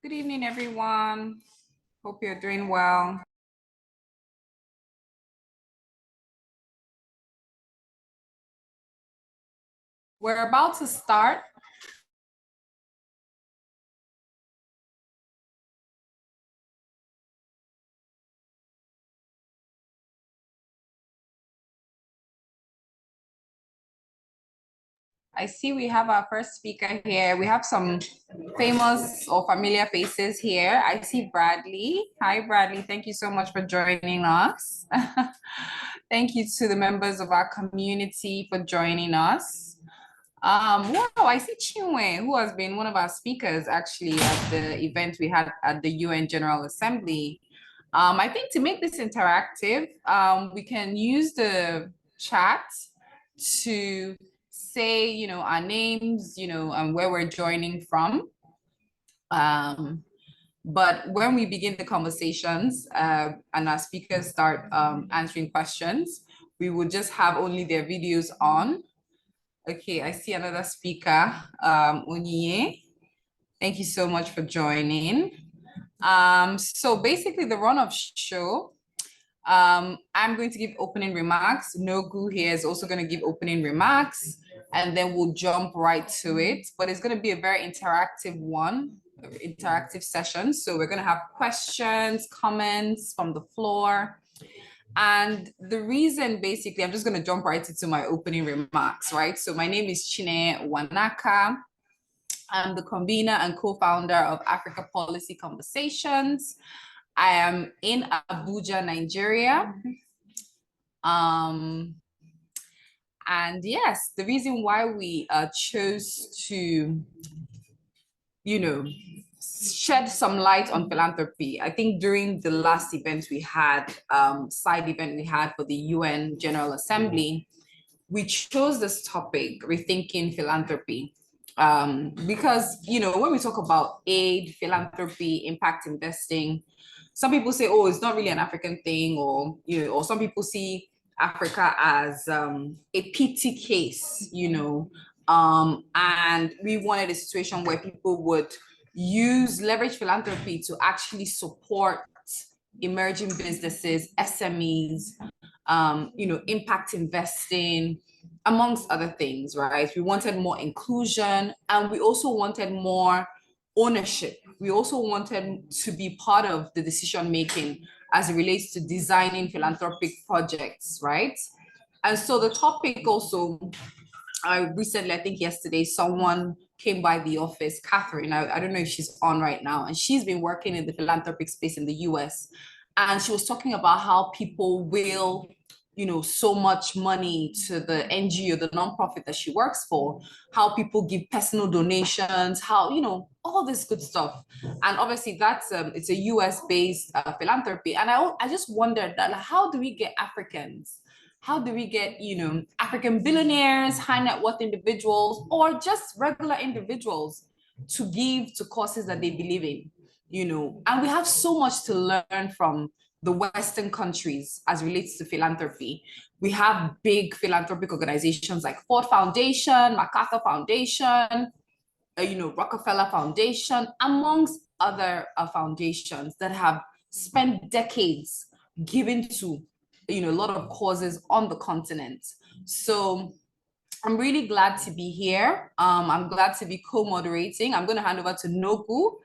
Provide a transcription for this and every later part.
Good evening, everyone. Hope you're doing well. We're about to start. I see we have our first speaker here. We have some famous or familiar faces here. I see Bradley. Hi, Bradley. Thank you so much for joining us. Thank you to the members of our community for joining us. Wow, I see Chinwe, who has been one of our speakers actually at the event we had at the UN General Assembly. I think to make this interactive, we can use the chat to say, our names, and where we're joining from. But when we begin the conversations and our speakers start answering questions, we will just have only their videos on. Okay, I see another speaker, Onyinye. Thank you so much for joining. So basically the run of show, I'm going to give opening remarks. Nogu here is also going to give opening remarks, and then we'll jump right to it. But it's going to be a very interactive interactive session. So we're going to have questions, comments from the floor. And the reason, basically, I'm just going to jump right into my opening remarks, right? So my name is Chine Wanaka. I'm the convener and co-founder of Africa Policy Conversations. I am in Abuja, Nigeria. And yes, the reason why we chose to, shed some light on philanthropy. I think during the last event we had, side event we had for the UN General Assembly, we chose this topic, rethinking philanthropy. Because, when we talk about aid, philanthropy, impact investing, some people say, oh, it's not really an African thing, or, or some people see Africa as a pity case, and we wanted a situation where people would leverage philanthropy to actually support emerging businesses, SMEs, impact investing, amongst other things, right? We wanted more inclusion, and we also wanted more ownership. We also wanted to be part of the decision making as it relates to designing philanthropic projects, right? And so the topic also, recently, I think yesterday, someone came by the office, Catherine, I don't know if she's on right now, and she's been working in the philanthropic space in the US. And she was talking about how people will, so much money to the NGO, the nonprofit that she works for, how people give personal donations, how, all this good stuff. And obviously that's, it's a US-based philanthropy. And I just wondered that, how do we get Africans? How do we get, African billionaires, high net worth individuals, or just regular individuals to give to causes that they believe in, And we have so much to learn from the Western countries as relates to philanthropy. We have big philanthropic organizations like Ford Foundation, MacArthur Foundation, Rockefeller Foundation, amongst other foundations that have spent decades giving to a lot of causes on the continent. So I'm really glad to be here. I'm glad to be co-moderating. I'm going to hand over to Nogu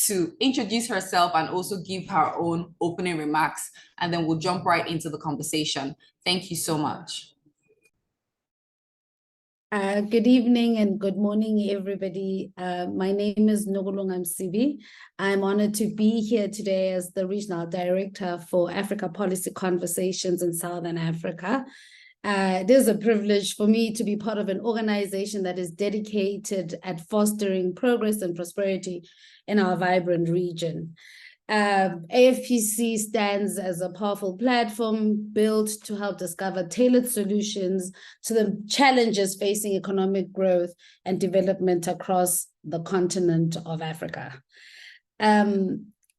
to introduce herself and also give her own opening remarks, and then we'll jump right into the conversation. Thank you so much. Good evening and good morning, everybody. My name is Nogolunga Msibi. I'm honored to be here today as the Regional Director for Africa Policy Conversations in Southern Africa. It is a privilege for me to be part of an organization that is dedicated at fostering progress and prosperity in our vibrant region. AFPC stands as a powerful platform built to help discover tailored solutions to the challenges facing economic growth and development across the continent of Africa. As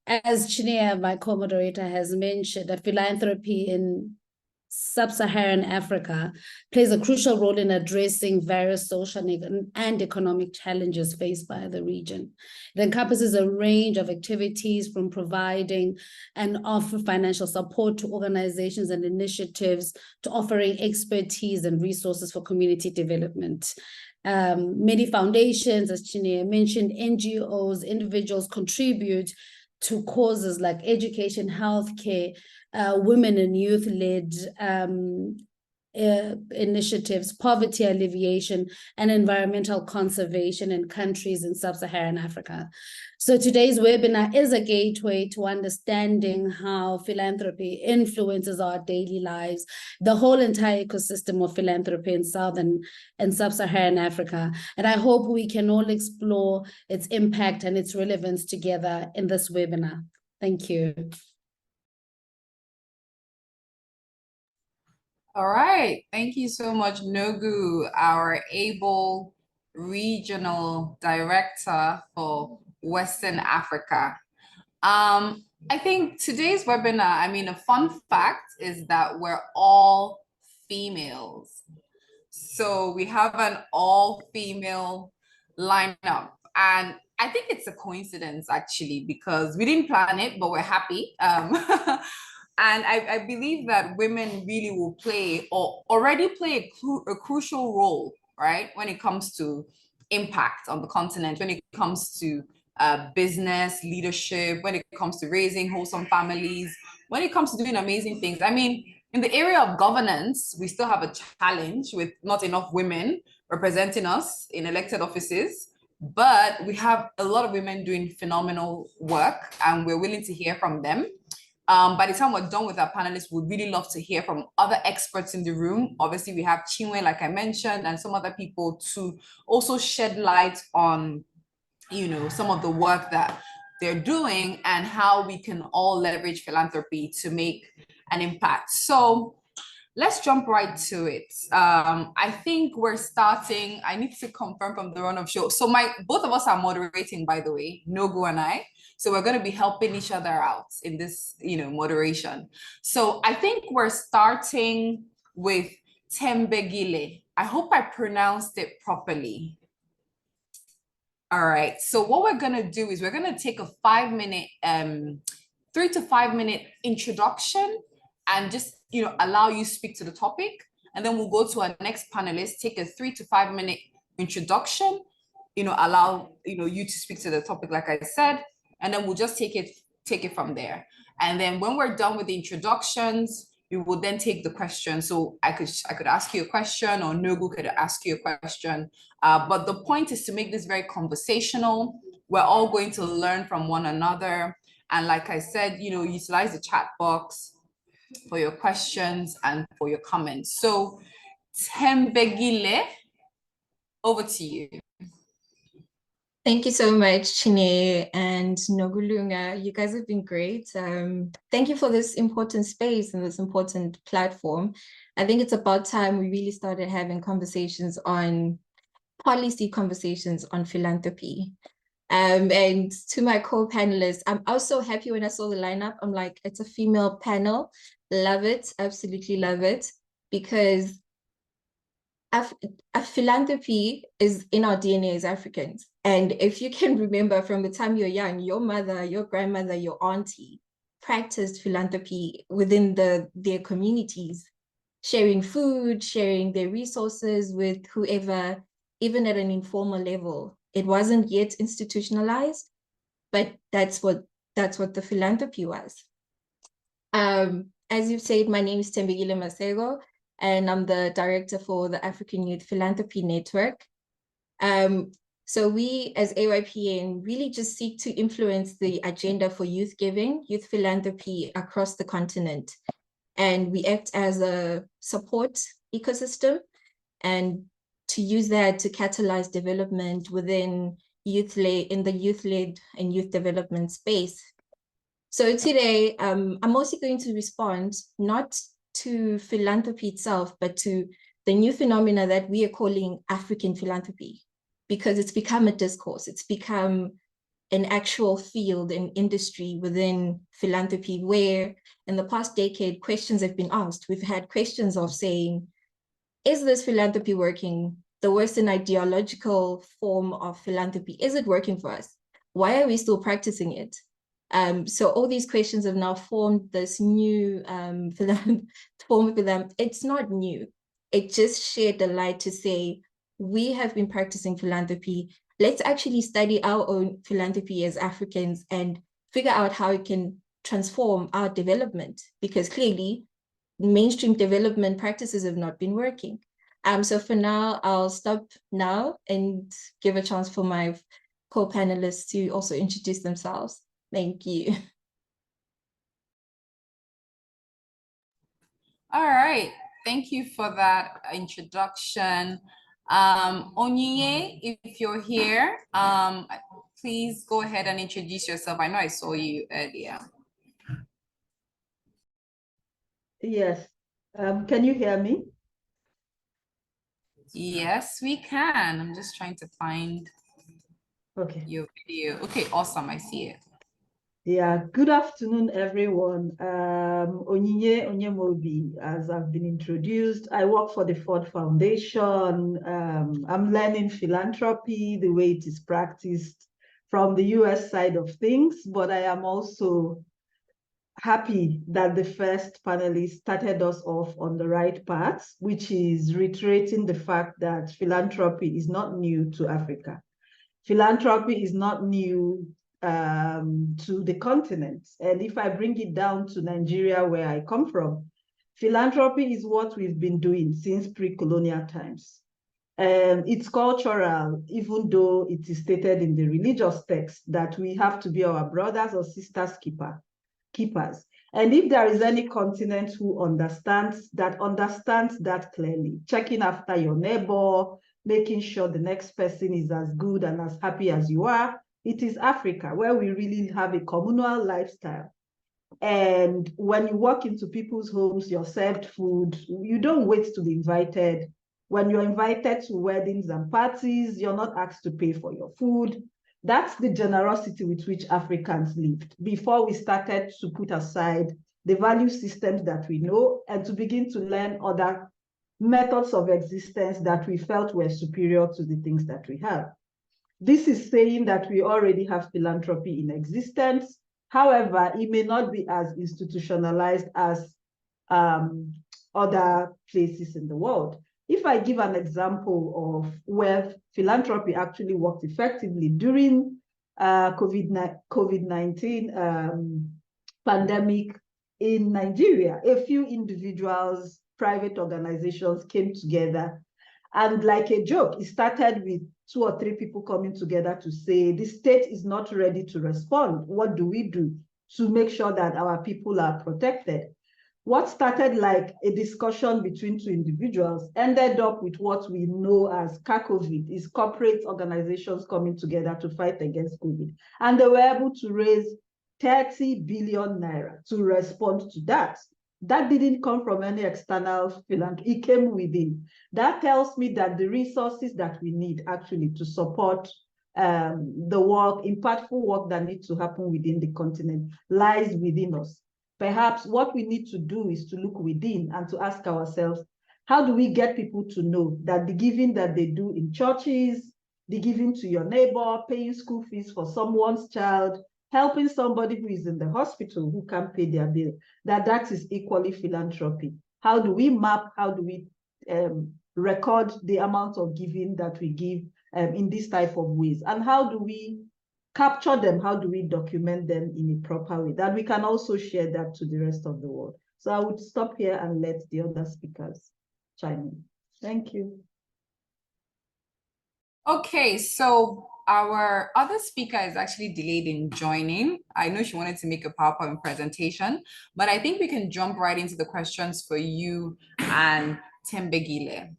Chinea, my co-moderator, has mentioned, a philanthropy in Sub-Saharan Africa plays a crucial role in addressing various social and economic challenges faced by the region. It encompasses a range of activities from providing and offer financial support to organizations and initiatives to offering expertise and resources for community development. Many foundations, as Chineye mentioned, NGOs, individuals contribute to causes like education, healthcare, women and youth-led initiatives, poverty alleviation, and environmental conservation in countries in Sub-Saharan Africa. So today's webinar is a gateway to understanding how philanthropy influences our daily lives, the whole entire ecosystem of philanthropy in Southern and Sub-Saharan Africa. And I hope we can all explore its impact and its relevance together in this webinar. Thank you. All right, thank you so much, Nogu, our able regional director for Western Africa. I think today's webinar, I mean, a fun fact is that we're all females. So we have an all-female lineup. And I think it's a coincidence, actually, because we didn't plan it, but we're happy. And I believe that women really will play or already play a crucial role, right? When it comes to impact on the continent, when it comes to business, leadership, when it comes to raising wholesome families, when it comes to doing amazing things. I mean, in the area of governance, we still have a challenge with not enough women representing us in elected offices, but we have a lot of women doing phenomenal work and we're willing to hear from them. By the time we're done with our panelists, we'd really love to hear from other experts in the room. Obviously, we have Chinwe, like I mentioned, and some other people to also shed light on, you know, some of the work that they're doing and how we can all leverage philanthropy to make an impact. So let's jump right to it. I think we're starting, I need to confirm from the run of show. So both of us are moderating, by the way, Nogu and I. So we're going to be helping each other out in this, you know, moderation. So I think we're starting with Thembekile. I hope I pronounced it properly. All right. So what we're going to do is we're going to take a 5-minute, 3 to 5 minute introduction and just, you know, allow you speak to the topic. And then we'll go to our next panelist, take a 3 to 5 minute introduction, you know, allow, you know, you to speak to the topic, like I said, and then we'll just take it from there. And then when we're done with the introductions, we will then take the question. So I could ask you a question, or Nogu could ask you a question. But the point is to make this very conversational. We're all going to learn from one another. And like I said, you know, utilize the chat box for your questions and for your comments. So Thembekile, over to you. Thank you so much, Chineye and Nogulunga. You guys have been great. Thank you for this important space and this important platform. I think it's about time we really started having conversations on policy conversations on philanthropy. And to my co-panelists, I'm also happy when I saw the lineup. I'm like, it's a female panel. Love it, absolutely love it, because philanthropy is in our DNA as Africans. And if you can remember from the time you're young, your mother, your grandmother, your auntie practiced philanthropy within their communities, sharing food, sharing their resources with whoever, even at an informal level. It wasn't yet institutionalized, but that's what the philanthropy was. As you've said, my name is Thembekile Maseko, and I'm the director for the African Youth Philanthropy Network. So we as AYPN really just seek to influence the agenda for youth giving, youth philanthropy across the continent. And we act as a support ecosystem and to use that to catalyze development within in the youth-led and youth development space. So today, I'm mostly going to respond not to philanthropy itself, but to the new phenomena that we are calling African philanthropy, because it's become a discourse. It's become an actual field and industry within philanthropy where in the past decade, questions have been asked. We've had questions of saying, is this philanthropy working? The Western ideological form of philanthropy, is it working for us? Why are we still practicing it? So all these questions have now formed this new form of philanthropy. It's not new. It just shed the light to say, we have been practicing philanthropy. Let's actually study our own philanthropy as Africans and figure out how it can transform our development, because clearly mainstream development practices have not been working. So for now, I'll stop now and give a chance for my co-panelists to also introduce themselves. Thank you. All right, thank you for that introduction. Onyinye, if you're here, please go ahead and introduce yourself. I know I saw you earlier. Yes. Can you hear me? Yes, we can. I'm just trying to find your video. Okay, awesome. I see it. Yeah, good afternoon, everyone. Onyinye Onyemobi, as I've been introduced, I work for the Ford Foundation. I'm learning philanthropy, the way it is practiced from the US side of things, but I am also happy that the first panelist started us off on the right path, which is reiterating the fact that philanthropy is not new to Africa. Philanthropy is not new to the continent. And if I bring it down to Nigeria, where I come from, philanthropy is what we've been doing since pre-colonial times. It's cultural, even though it is stated in the religious text that we have to be our brothers or sisters keepers. And if there is any continent who understands that clearly, checking after your neighbor, making sure the next person is as good and as happy as you are, it is Africa, where we really have a communal lifestyle. And when you walk into people's homes, you're served food, you don't wait to be invited. When you're invited to weddings and parties, you're not asked to pay for your food. That's the generosity with which Africans lived before we started to put aside the value systems that we know and to begin to learn other methods of existence that we felt were superior to the things that we have. This is saying that we already have philanthropy in existence. However, it may not be as institutionalized as other places in the world. If I give an example of where philanthropy actually worked effectively during COVID-19 pandemic in Nigeria, a few individuals, private organizations came together, and like a joke, it started with 2 or 3 people coming together to say, the state is not ready to respond. What do we do to make sure that our people are protected? What started like a discussion between 2 individuals ended up with what we know as CACOVID, is corporate organizations coming together to fight against COVID. And they were able to raise 30 billion naira to respond to that. That didn't come from any external philanthropy, it came within. That tells me that the resources that we need actually to support the work, impactful work that needs to happen within the continent lies within us. Perhaps what we need to do is to look within and to ask ourselves, how do we get people to know that the giving that they do in churches, the giving to your neighbor, paying school fees for someone's child, helping somebody who is in the hospital who can't pay their bill, that is equally philanthropy? How do we map, how do we record the amount of giving that we give in this type of ways? And how do we capture them? How do we document them in a proper way that we can also share that to the rest of the world? So I would stop here and let the other speakers chime in. Thank you. Okay, so our other speaker is actually delayed in joining. I know she wanted to make a PowerPoint presentation, but I think we can jump right into the questions for you and Thembekile.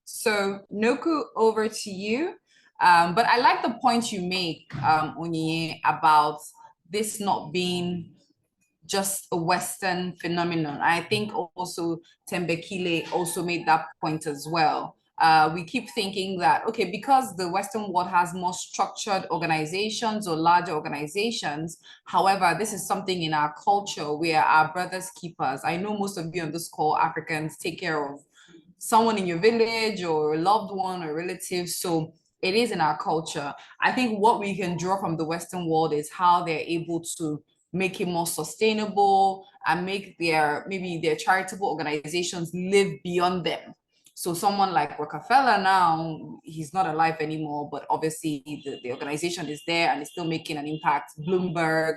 So Noku, over to you. But I like the point you make, Onyinye, about this not being just a Western phenomenon. I think also Thembekile also made that point as well. we keep thinking that, okay, because the Western world has more structured organizations or larger organizations, however, this is something in our culture where our brothers keepers. I know most of you on this call, Africans, take care of someone in your village or a loved one or relative. So it is in our culture. I think what we can draw from the Western world is how they're able to make it more sustainable and make maybe their charitable organizations live beyond them. So someone like Rockefeller now, he's not alive anymore, but obviously the organization is there and it's still making an impact. Bloomberg,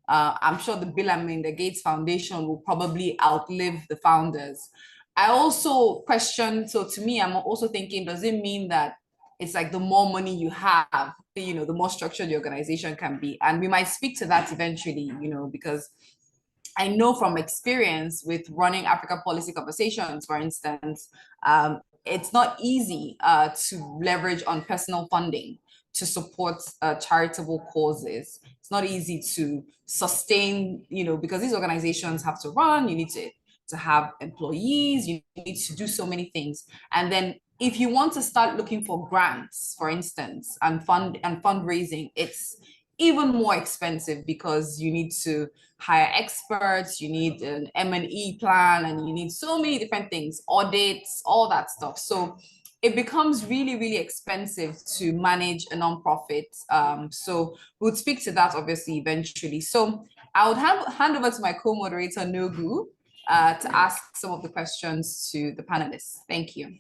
I'm sure the Bill and Melinda Gates Foundation will probably outlive the founders. I also question, so to me, I'm also thinking, does it mean that it's like the more money you have, the more structured the organization can be? And we might speak to that eventually, because I know from experience with running Africa policy conversations, for instance, it's not easy to leverage on personal funding to support charitable causes. It's not easy to sustain, because these organizations have to run, you need to have employees, you need to do so many things. And then if you want to start looking for grants, for instance, and fundraising, it's even more expensive because you need to hire experts, you need an M&E plan, and you need so many different things, audits, all that stuff. So it becomes really, really expensive to manage a nonprofit. So we'll speak to that obviously eventually. So I would hand over to my co-moderator, Nogu, to ask some of the questions to the panelists. Thank you.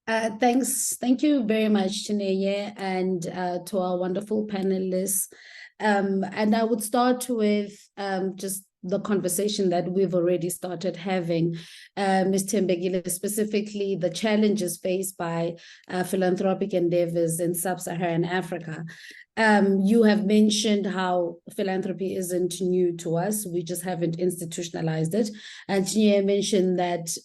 Thank you very much, Chineye, and to our wonderful panelists. And I would start with just the conversation that we've already started having, Ms. Thembekile, specifically the challenges faced by philanthropic endeavors in Sub-Saharan Africa. You have mentioned how philanthropy isn't new to us. We just haven't institutionalized it. And Chineye mentioned that,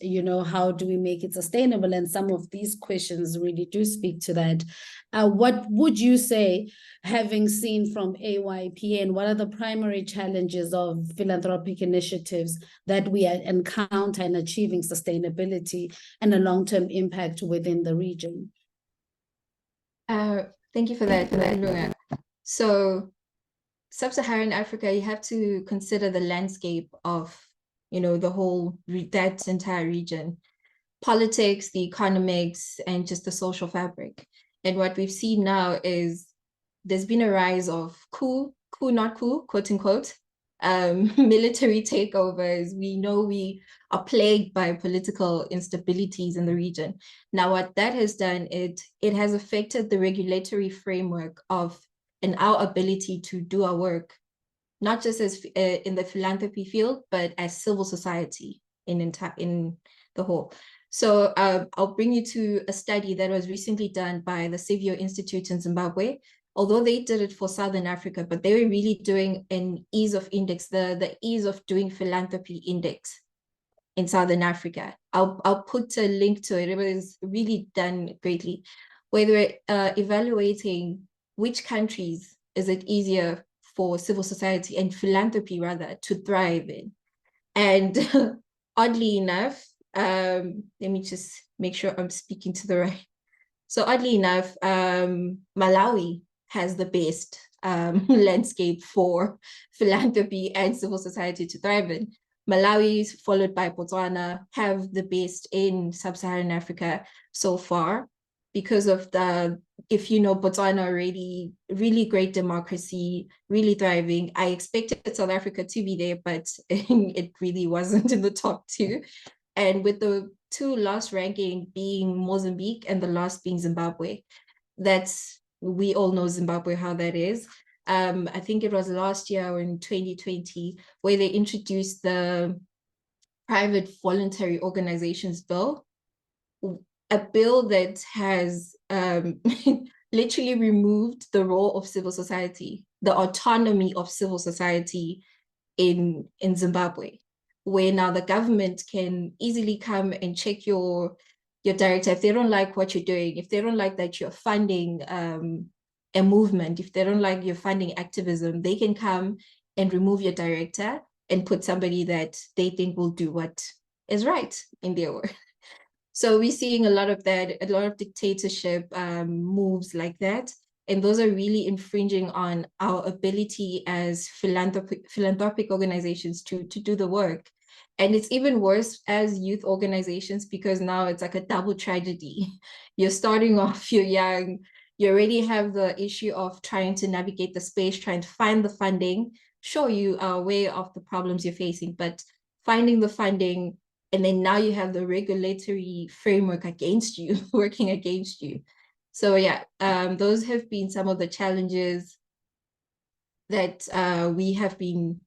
how do we make it sustainable? And some of these questions really do speak to that. What would you say, having seen from AYPN, what are the primary challenges of philanthropic initiatives that we encounter in achieving sustainability and a long-term impact within the region? Thank you for that. So Sub-Saharan Africa, you have to consider the landscape of, that entire region, politics, the economics, and just the social fabric. And what we've seen now is there's been a rise of coup, not coup, quote unquote, military takeovers. We know we are plagued by political instabilities in the region. Now, what that has done, it has affected the regulatory framework of and our ability to do our work, not just as in the philanthropy field, but as civil society in the whole. So I'll bring you to a study that was recently done by the Savio Institute in Zimbabwe. Although they did it for Southern Africa, but they were really doing an ease of index, the ease of doing philanthropy index in Southern Africa. I'll put a link to it. It was really done greatly, where they were evaluating which countries is it easier for civil society and philanthropy rather to thrive in. And oddly enough, let me just make sure I'm speaking to the right. So oddly enough, Malawi has the best landscape for philanthropy and civil society to thrive in. Malawi, followed by Botswana, have the best in Sub-Saharan Africa so far because of if you know Botswana already, really great democracy, really thriving. I expected South Africa to be there, but it really wasn't in the top two. And with the two last ranking being Mozambique and the last being Zimbabwe, we all know Zimbabwe, how that is. I think it was last year or in 2020 where they introduced the Private Voluntary Organizations Bill, a bill that has literally removed the role of civil society, the autonomy of civil society in Zimbabwe, where now the government can easily come and check your director. If they don't like what you're doing, if they don't like that you're funding a movement, if they don't like you're funding activism, they can come and remove your director and put somebody that they think will do what is right in their work. So we're seeing a lot of that, a lot of dictatorship moves like that. And those are really infringing on our ability as philanthropic organizations to do the work. And it's even worse as youth organizations, because now it's like a double tragedy. You're starting off, you're young, you already have the issue of trying to navigate the space, trying to find the funding. Sure, you are aware of the problems you're facing, but finding the funding, and then now you have the regulatory framework against you, working against you. So yeah, those have been some of the challenges that we have been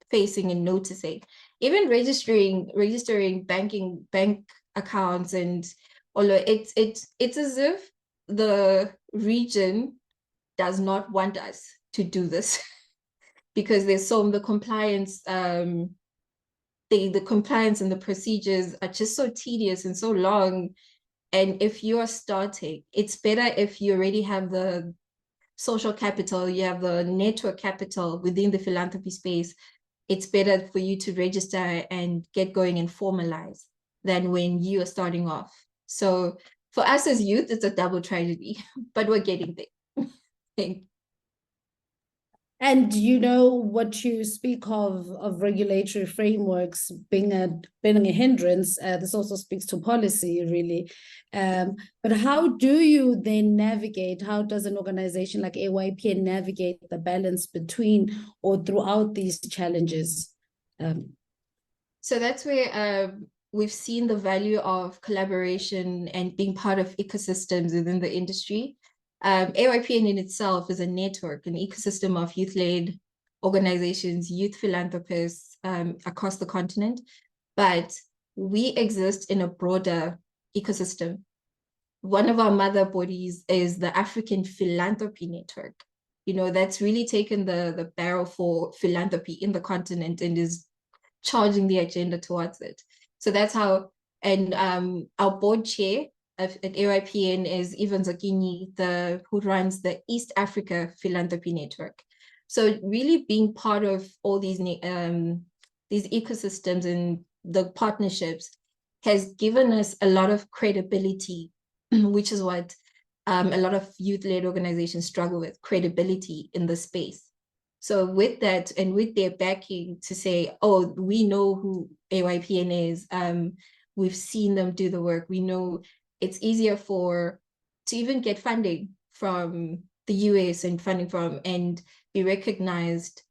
facing and noticing. Even registering bank accounts, and although it's as if the region does not want us to do this because there's the compliance the compliance and the procedures are just so tedious and so long. And if you are starting, it's better if you already have the social capital, you have the network capital within the philanthropy space. It's better for you to register and get going and formalize than when you are starting off. So for us as youth, it's a double tragedy, but we're getting there. Thank you. And you know what you speak of regulatory frameworks being a hindrance, this also speaks to policy, really. But how do you then navigate? How does an organization like AYPN navigate the balance between or throughout these challenges? So that's where we've seen the value of collaboration and being part of ecosystems within the industry. AYPN in itself is a network, an ecosystem of youth-led organizations, youth philanthropists across the continent, but we exist in a broader ecosystem. One of our mother bodies is the African Philanthropy Network. You know, that's really taken the barrel for philanthropy in the continent and is charging the agenda towards it. So that's how, and our board chair at AYPN is Ivan Zakini, who runs the East Africa Philanthropy Network. So really being part of all these ecosystems and the partnerships has given us a lot of credibility, which is what a lot of youth-led organizations struggle with, credibility in the space. So with that and with their backing to say, oh, we know who AYPN is, we've seen them do the work, we know it's easier to even get funding from the US and funding from, and be recognized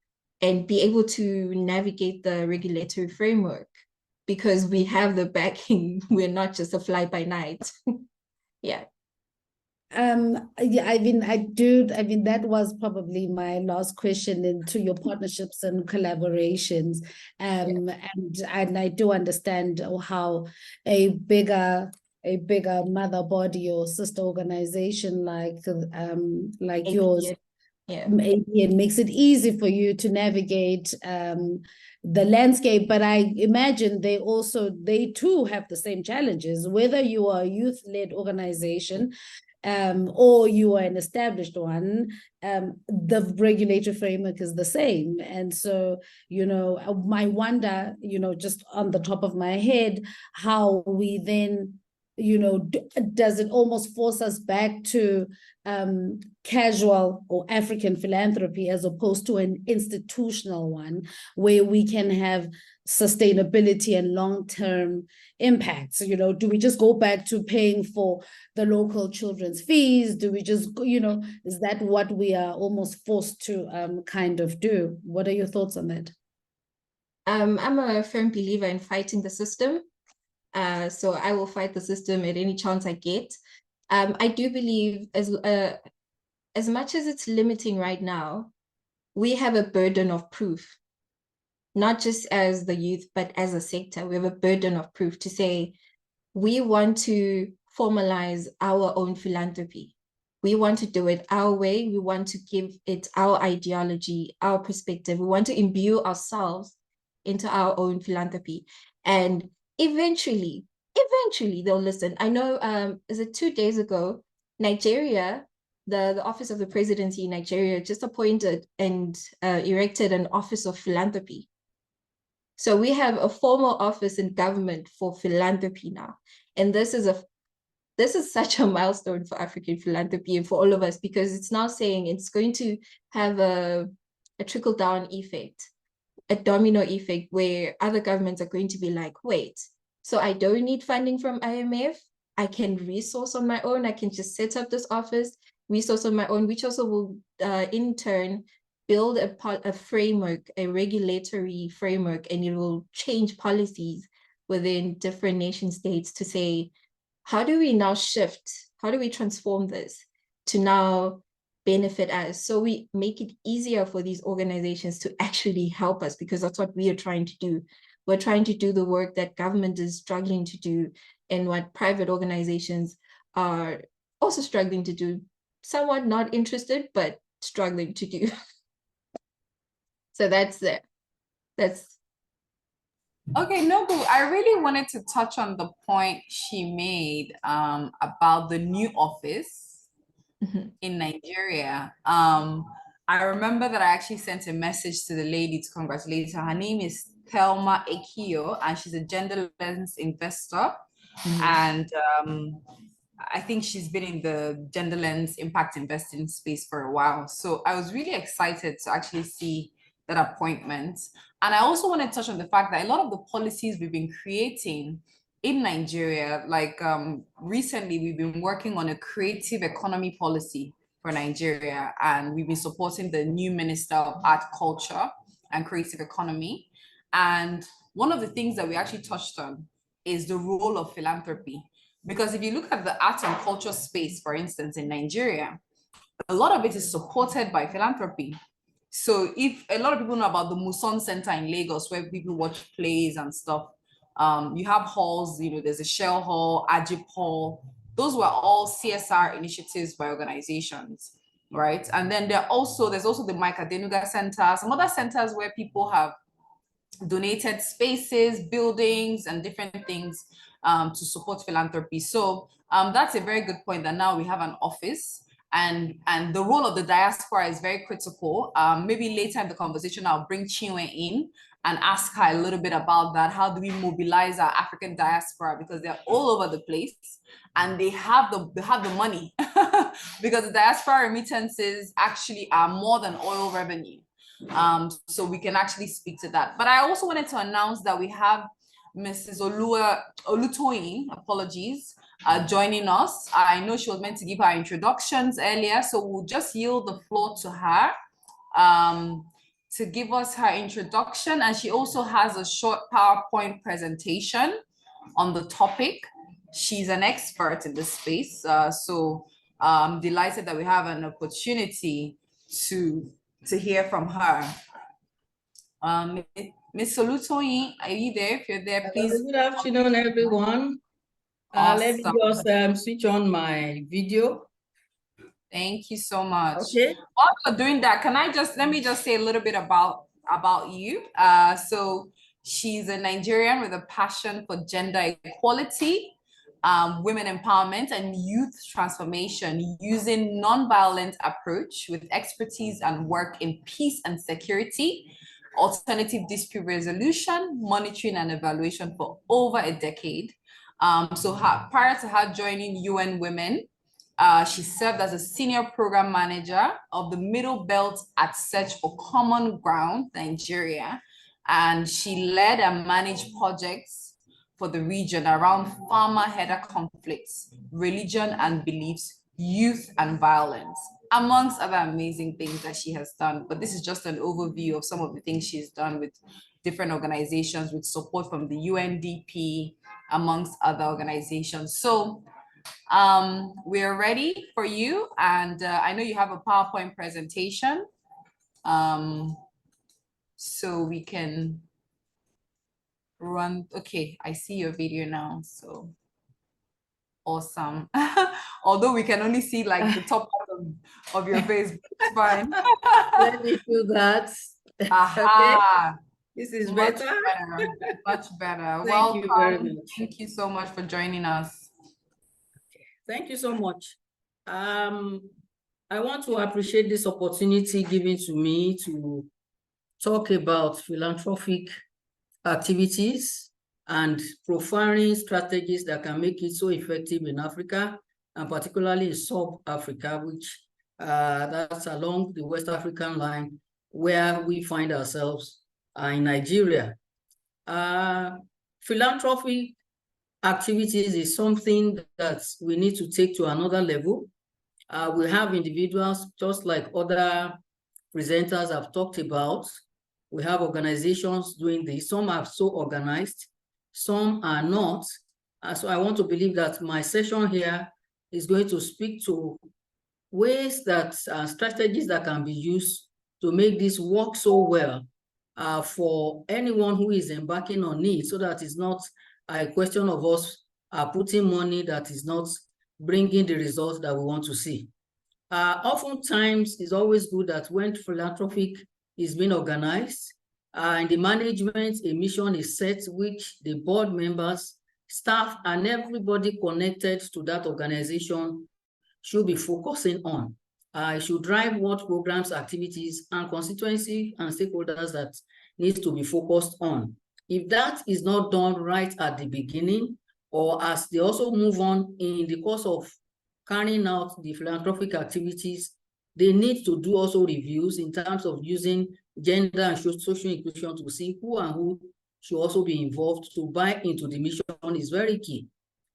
and be able to navigate the regulatory framework because we have the backing. We're not just a fly by night. Yeah. Yeah, I mean, that was probably my last question into your partnerships and collaborations. And I do understand how a bigger mother body or sister organization like yours, APN makes it easy for you to navigate the landscape. But I imagine they too have the same challenges, whether you are a youth-led organization or you are an established one, the regulatory framework is the same. And so, you know, I wonder, you know, just on the top of my head, how we then, you know, does it almost force us back to casual or African philanthropy as opposed to an institutional one where we can have sustainability and long-term impacts? You know, do we just go back to paying for the local children's fees? Do we just, you know, is that what we are almost forced to kind of do? What are your thoughts on that? I'm a firm believer in fighting the system. So I will fight the system at any chance I get. I do believe as much as it's limiting right now, we have a burden of proof, not just as the youth, but as a sector. We have a burden of proof to say, we want to formalize our own philanthropy. We want to do it our way. We want to give it our ideology, our perspective. We want to imbue ourselves into our own philanthropy. And eventually they'll listen. I know, is it 2 days ago, Nigeria, the Office of the Presidency in Nigeria just appointed and erected an Office of Philanthropy. So we have a formal office in government for philanthropy now. And this is such a milestone for African philanthropy and for all of us, because it's now saying it's going to have a trickle-down effect, a domino effect, where other governments are going to be like, wait, so I don't need funding from IMF. I can resource on my own. I can just set up this office, resource on my own, which also will in turn build a framework, a regulatory framework, and it will change policies within different nation states to say, how do we now shift? How do we transform this to now benefit us? So we make it easier for these organizations to actually help us, because that's what we are trying to do. We're trying to do the work that government is struggling to do, and what private organizations are also struggling to do, somewhat not interested, but struggling to do. So that's it. That's Okay, no, but I really wanted to touch on the point she made about the new office in Nigeria. I remember that I actually sent a message to the lady to congratulate her. Her name is Thelma Ekio, and she's a genderless investor. And I think she's been in the genderless impact investing space for a while. So I was really excited to actually see that appointment. And I also want to touch on the fact that a lot of the policies we've been creating in Nigeria, like recently we've been working on a creative economy policy for Nigeria, and we've been supporting the new Minister of Art, Culture and Creative Economy. And one of the things that we actually touched on is the role of philanthropy. Because if you look at the art and culture space, for instance, in Nigeria, a lot of it is supported by philanthropy. So if a lot of people know about the Muson Center in Lagos, where people watch plays and stuff, you have halls, there's a Shell Hall, Ajip Hall. Those were all CSR initiatives by organizations, right? And then there's also the Mike Adenuga Center, some other centers where people have donated spaces, buildings, and different things to support philanthropy. So that's a very good point, that now we have an office, and the role of the diaspora is very critical. Maybe later in the conversation, I'll bring Chinwe in and ask her a little bit about that. How do we mobilize our African diaspora? Because they're all over the place and they have the money because the diaspora remittances actually are more than oil revenue. So we can actually speak to that. But I also wanted to announce that we have Mrs. Olutoyin, apologies, joining us. I know she was meant to give her introductions earlier, so we'll just yield the floor to her to give us her introduction. And she also has a short PowerPoint presentation on the topic. She's an expert in this space, so I'm delighted that we have an opportunity to hear from her. Ms. Olutoyin, are you there? If you're there, please. Good afternoon, everyone. Awesome. Let me just switch on my video. Thank you so much. Okay. While you're doing that, let me just say a little bit about you. So she's a Nigerian with a passion for gender equality, women empowerment, and youth transformation using non-violent approach with expertise and work in peace and security, alternative dispute resolution, monitoring and evaluation for over a decade. So prior to her joining UN Women, she served as a senior program manager of the Middle Belt at Search for Common Ground, Nigeria. And she led and managed projects for the region around farmer-header conflicts, religion and beliefs, youth and violence, amongst other amazing things that she has done. But this is just an overview of some of the things she's done with different organizations, with support from the UNDP, amongst other organizations. So we're ready for you. And I know you have a PowerPoint presentation. So we can run. Okay, I see your video now. So awesome. Although we can only see like the top part of your face, it's fine. Let me do that. Aha. Okay. This is Much better. Much better. Thank you very much. Thank you so much for joining us. Thank you so much. I want to appreciate this opportunity given to me to talk about philanthropic activities and profiling strategies that can make it so effective in Africa, and particularly in Sub-Africa, which that's along the West African line where we find ourselves in Nigeria. Philanthropy activities is something that we need to take to another level. We have individuals, just like other presenters have talked about. We have organizations doing this. Some are so organized, some are not. So I want to believe that my session here is going to speak to ways that strategies that can be used to make this work so well for anyone who is embarking on it, so that it's not a question of us putting money that is not bringing the results that we want to see. Oftentimes, it's always good that when philanthropic is being organized, and the management, a mission is set, which the board members, staff, and everybody connected to that organization should be focusing on. It should drive what programs, activities, and constituency and stakeholders that needs to be focused on. If that is not done right at the beginning, or as they also move on in the course of carrying out the philanthropic activities, they need to do also reviews in terms of using gender and social inclusion to see who and who should also be involved to buy into the mission is very key.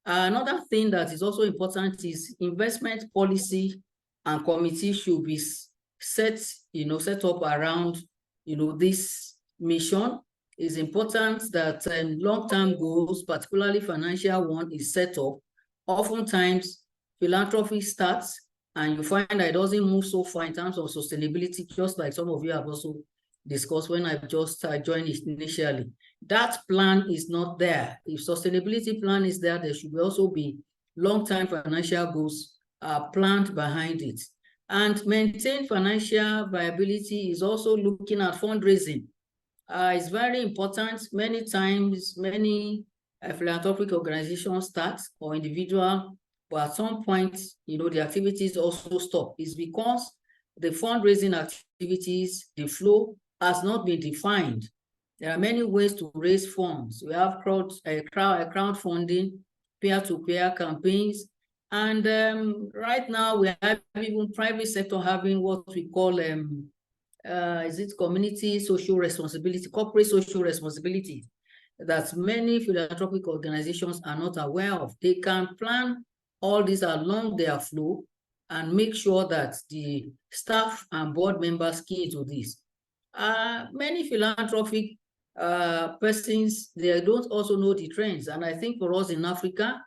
Another thing that is also important is investment policy and committee should be set up around, this mission. It's important that long-term goals, particularly financial one, is set up. Oftentimes, philanthropy starts and you find that it doesn't move so far in terms of sustainability, just like some of you have also discussed when I just joined initially. That plan is not there. If sustainability plan is there, there should also be long-term financial goals planned behind it. And maintain financial viability is also looking at fundraising. It's very important. Many times, many philanthropic organizations start or individual, but at some point, the activities also stop. It's because the fundraising activities, the flow has not been defined. There are many ways to raise funds. We have crowdfunding, peer-to-peer campaigns, and right now we have even private sector having what we call community social responsibility, corporate social responsibility, that many philanthropic organizations are not aware of. They can plan all these along their flow and make sure that the staff and board members key into this. Many philanthropic persons, they don't also know the trends. And I think for us in Africa,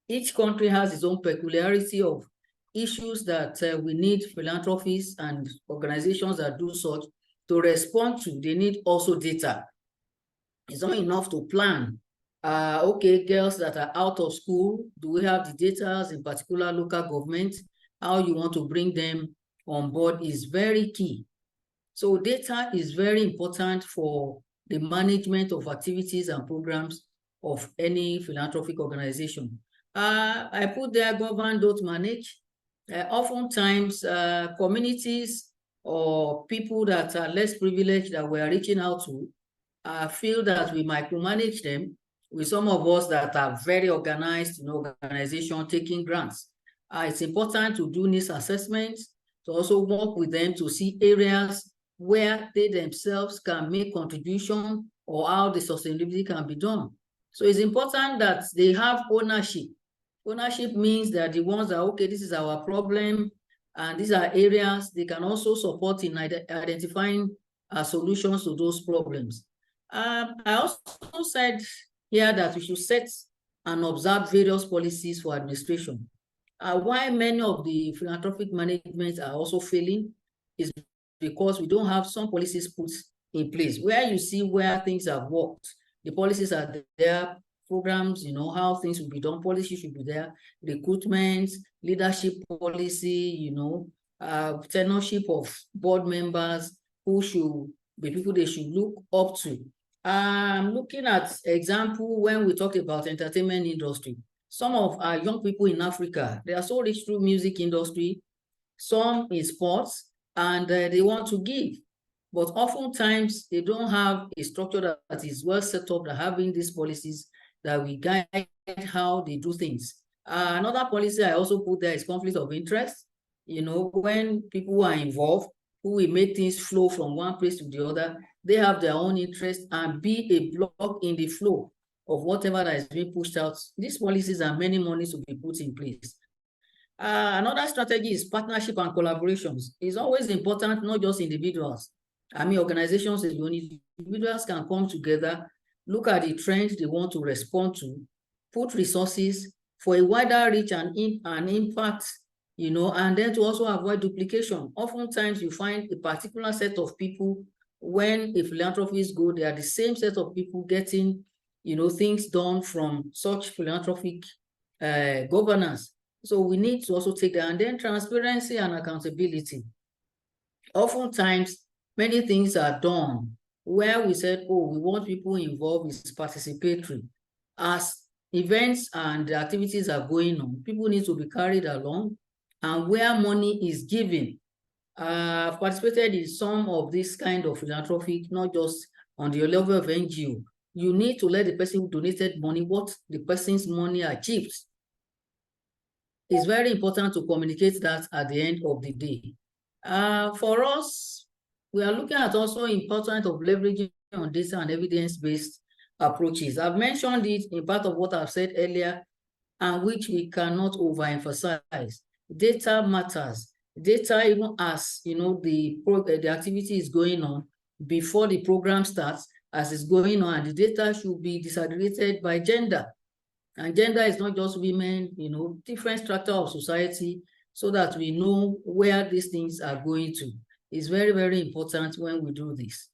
each country has its own peculiarity of issues that we need philanthropists and organizations that do such to respond to. They need also data. It's not enough to plan. Okay, girls that are out of school, do we have the data in particular local government? How you want to bring them on board is very key. So data is very important for the management of activities and programs of any philanthropic organization. I put there govern, don't manage. Oftentimes, communities or people that are less privileged that we are reaching out to feel that we micromanage them, with some of us that are very organized in organization taking grants. It's important to do needs assessments, to also work with them to see areas where they themselves can make contribution or how the sustainability can be done. So it's important that they have ownership. Ownership means that the ones that, okay, this is our problem, and these are areas they can also support in identifying solutions to those problems. I also said here that we should set and observe various policies for administration. Why many of the philanthropic management are also failing is because we don't have some policies put in place. Where you see where things have worked, the policies are there, programs, how things will be done, policy should be there, recruitment, leadership policy, tenureship of board members, who should be people they should look up to. Looking at example, when we talk about entertainment industry, some of our young people in Africa, they are so rich through music industry, some in sports, and they want to give. but oftentimes they don't have a structure that is well set up, that having these policies that will guide how they do things. Another policy I also put there is conflict of interest. You know, when people who are involved, who will make things flow from one place to the other, they have their own interest and be a block in the flow of whatever that is being pushed out. These policies and many monies to be put in place. Another strategy is partnership and collaborations. It's always important, not just individuals. I mean, organizations alone, individuals can come together, look at the trends they want to respond to, put resources for a wider reach and impact, you know, and then to also avoid duplication. Oftentimes you find a particular set of people, when a philanthropist go, they are the same set of people getting, you know, things done from such philanthropic governance. So we need to also take that. And then transparency and accountability. Oftentimes, many things are done where we said, oh, we want people involved, it's participatory. As events and activities are going on, people need to be carried along. And where money is given, I've participated in some of this kind of philanthropic, not just on the level of NGO. You need to let the person who donated money, what the person's money achieved. It's very important to communicate that at the end of the day. For us, we are looking at also importance of leveraging on data and evidence-based approaches. I've mentioned it in part of what I've said earlier, and which we cannot overemphasize. Data matters. Data, even as you know, the activity is going on before the program starts, as it's going on, and the data should be disaggregated by gender. And gender is not just women, you know, different strata of society, so that we know where these things are going to. It's very, very important when we do this.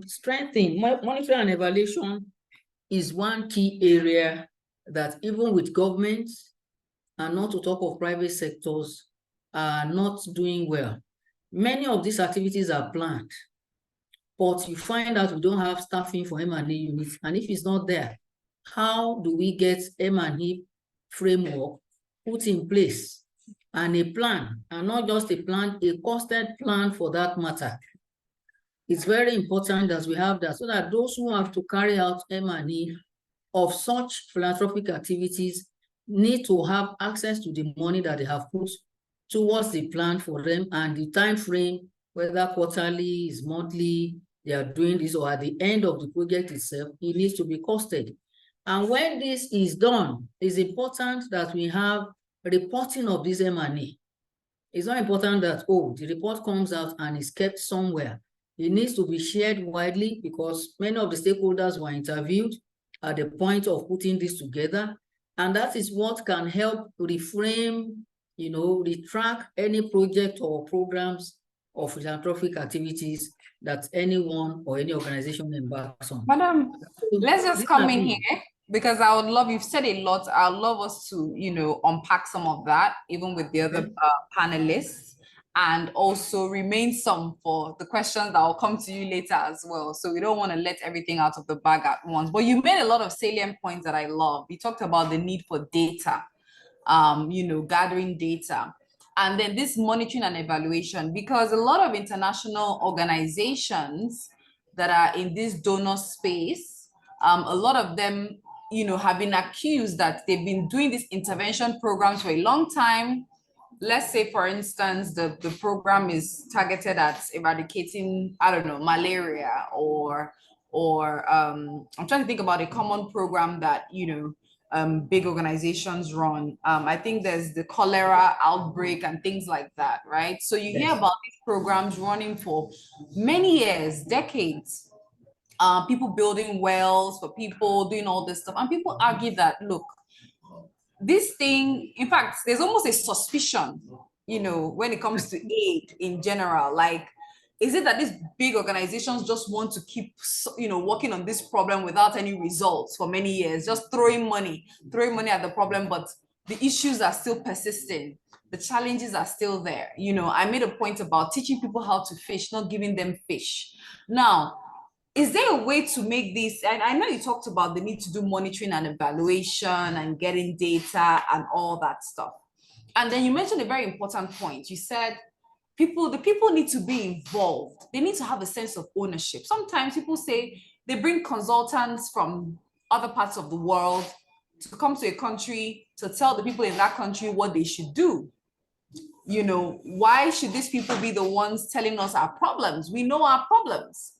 Strengthening, monitoring and evaluation is one key area that even with governments, and not to talk of private sectors, are not doing well. Many of these activities are planned, but you find out we don't have staffing for M&E units, and if it's not there, how do we get M&E framework put in place and a plan, and not just a plan, a costed plan for that matter? It's very important that we have that, so that those who have to carry out M&E of such philanthropic activities need to have access to the money that they have put towards the plan for them, and the time frame, whether quarterly, is monthly, they are doing this, or at the end of the project itself, it needs to be costed. And when this is done, it's important that we have reporting of this M&E. It's not important that, oh, the report comes out and is kept somewhere. It needs to be shared widely, because many of the stakeholders were interviewed at the point of putting this together. And that is what can help reframe, you know, retrack any project or programs of philanthropic activities that anyone or any organization embarks on. Madam, let's just come in here, because I would love, you've said a lot. I'd love us to, you know, unpack some of that, even with the other panelists, and also remain some for the questions that will come to you later as well. So we don't want to let everything out of the bag at once. But you made a lot of salient points that I love. You talked about the need for data, you know, gathering data. And then this monitoring and evaluation, because a lot of international organizations that are in this donor space, a lot of them, you know, have been accused that they've been doing these intervention programs for a long time. Let's say, for instance, the program is targeted at eradicating, I don't know, malaria, or I'm trying to think about a common program that, you know, big organizations run. I think there's the cholera outbreak and things like that, right? So you hear about these programs running for many years, decades, people building wells for people, doing all this stuff. And people argue that, look, this thing, in fact, there's almost a suspicion, you know, when it comes to aid in general. Like, is it that these big organizations just want to keep, you know, working on this problem without any results for many years, just throwing money at the problem, but the issues are still persisting, the challenges are still there? You know, I made a point about teaching people how to fish, not giving them fish. Now, is there a way to make this, and I know you talked about the need to do monitoring and evaluation and getting data and all that stuff. And then you mentioned a very important point. You said the people need to be involved. They need to have a sense of ownership. Sometimes people say they bring consultants from other parts of the world to come to a country to tell the people in that country what they should do. You know, why should these people be the ones telling us our problems? We know our problems.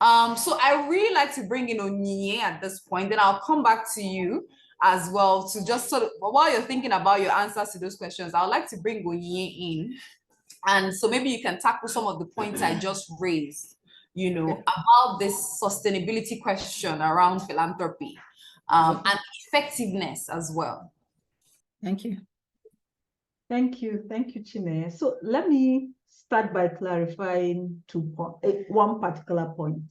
So I really like to bring in Onyinye at this point, then I'll come back to you as well to just sort of, while you're thinking about your answers to those questions, I would like to bring Onyinye in. And so maybe you can tackle some of the points I just raised, you know, about this sustainability question around philanthropy and effectiveness as well. Thank you. Thank you, Chinenye. So let me start by clarifying one particular point.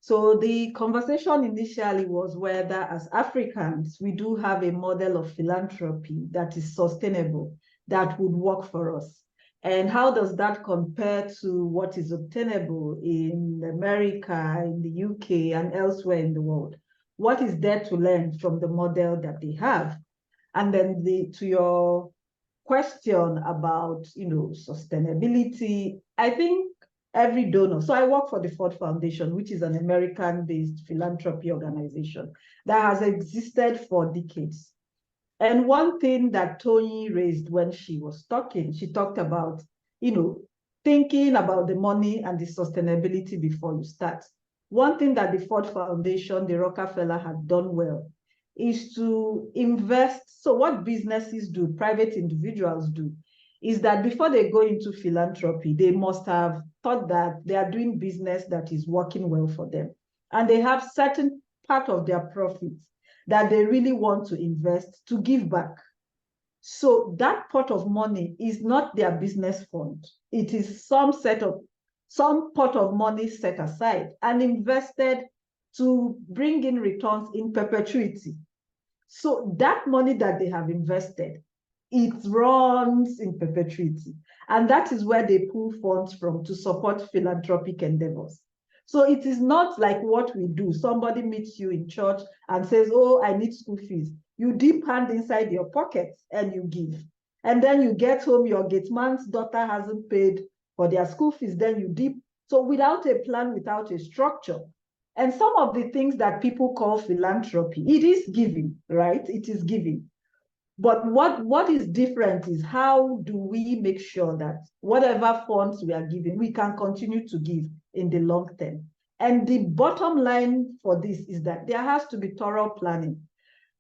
So the conversation initially was whether as Africans, we do have a model of philanthropy that is sustainable, that would work for us. And how does that compare to what is obtainable in America, in the UK, and elsewhere in the world? What is there to learn from the model that they have? And then to your question about, you know, sustainability, I think every donor, so I work for the Ford Foundation, which is an American-based philanthropy organization that has existed for decades. And one thing that Toyin raised when she was talking, she talked about, you know, thinking about the money and the sustainability before you start. One thing that the Ford Foundation, the Rockefeller had done well is to invest. So what businesses do, private individuals do, is that before they go into philanthropy, they must have thought that they are doing business that is working well for them. And they have certain part of their profits that they really want to invest to give back. So that pot of money is not their business fund. It is some pot of money set aside and invested to bring in returns in perpetuity. So that money that they have invested, it runs in perpetuity. And that is where they pull funds from to support philanthropic endeavors. So it is not like what we do. Somebody meets you in church and says, oh, I need school fees. You dip hand inside your pocket and you give. And then you get home, your gate man's daughter hasn't paid for their school fees, then you dip. So without a plan, without a structure. And some of the things that people call philanthropy, it is giving, right? It is giving. But what is different is how do we make sure that whatever funds we are giving, we can continue to give in the long term. And the bottom line for this is that there has to be thorough planning.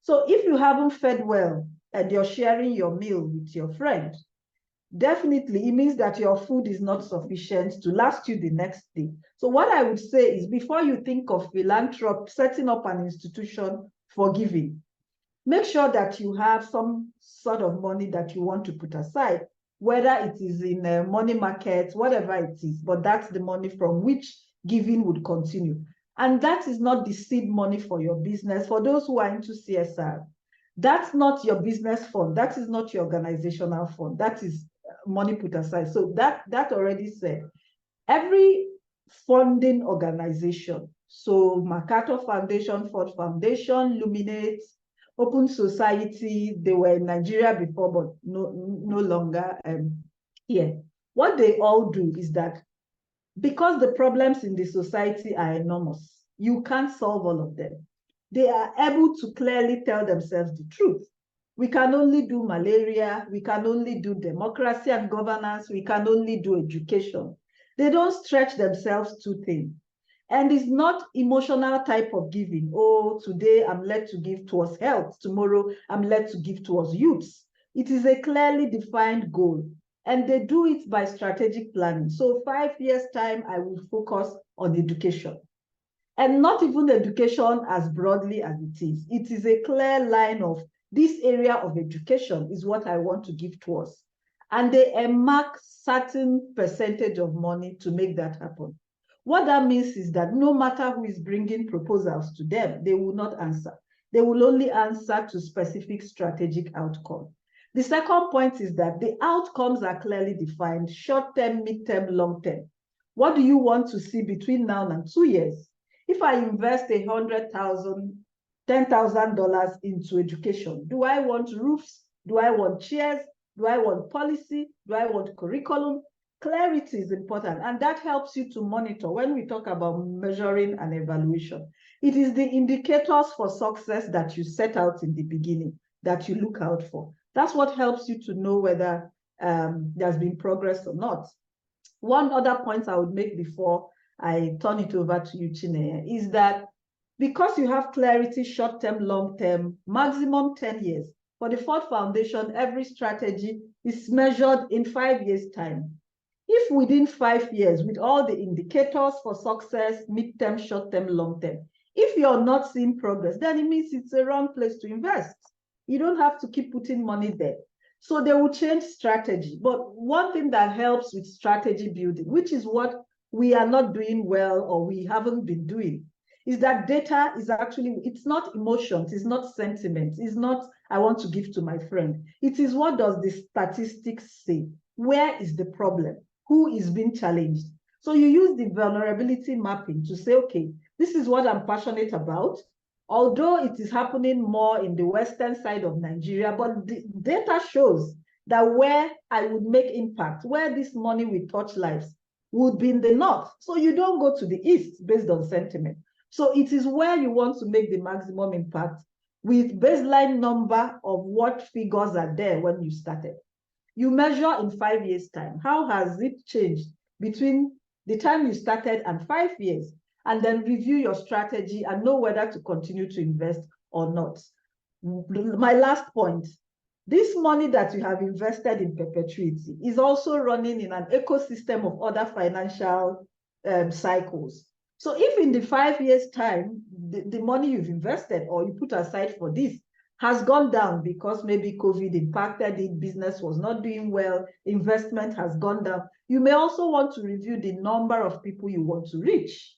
So if you haven't fed well and you're sharing your meal with your friend, definitely it means that your food is not sufficient to last you the next day. So what I would say is before you think of philanthropy, setting up an institution for giving, make sure that you have some sort of money that you want to put aside, whether it is in a money market, whatever it is, but that's the money from which giving would continue. And that is not the seed money for your business. For those who are into CSR, that's not your business fund. That is not your organizational fund. That is money put aside. So that already said, every funding organization, so MacArthur Foundation, Ford Foundation, Luminate, Open Society, they were in Nigeria before, but no longer here. What they all do is that because the problems in the society are enormous, you can't solve all of them. They are able to clearly tell themselves the truth. We can only do malaria, we can only do democracy and governance, we can only do education. They don't stretch themselves too thin. And it's not emotional type of giving. Oh, today I'm led to give towards health. Tomorrow I'm led to give towards youths. It is a clearly defined goal. And they do it by strategic planning. So 5 years' time, I will focus on education. And not even education as broadly as it is. It is a clear line of this area of education is what I want to give towards. And they earmark certain percentage of money to make that happen. What that means is that no matter who is bringing proposals to them, they will not answer. They will only answer to specific strategic outcome. The second point is that the outcomes are clearly defined, short-term, mid-term, long-term. What do you want to see between now and 2 years? If I invest $100,000, $10,000 into education, do I want roofs? Do I want chairs? Do I want policy? Do I want curriculum? clarity is important, and that helps you to monitor. When we talk about measuring and evaluation, it is the indicators for success that you set out in the beginning that you look out for. That's what helps you to know whether there's been progress or not. One other point I would make before I turn it over to you, Chineye, is that because you have clarity, short-term, long-term, maximum 10 years, for the Ford Foundation, every strategy is measured in 5 years' time. If within 5 years, with all the indicators for success, mid-term, short-term, long-term, if you're not seeing progress, then it means it's a wrong place to invest. You don't have to keep putting money there. So they will change strategy. But one thing that helps with strategy building, which is what we are not doing well or we haven't been doing, is that data is actually, it's not emotions, it's not sentiments, it's not, I want to give to my friend. It is, what does the statistics say? Where is the problem? Who is being challenged? So you use the vulnerability mapping to say, okay, this is what I'm passionate about. Although it is happening more in the western side of Nigeria, but the data shows that where I would make impact, where this money will touch lives, would be in the north. So you don't go to the east based on sentiment. So it is where you want to make the maximum impact with baseline number of what figures are there when you started. You measure in 5 years' time. How has it changed between the time you started and 5 years? And then review your strategy and know whether to continue to invest or not. My last point, this money that you have invested in perpetuity is also running in an ecosystem of other financial cycles. So if in the 5 years' time, the money you've invested or you put aside for this has gone down because maybe COVID impacted it, business was not doing well, investment has gone down, you may also want to review the number of people you want to reach.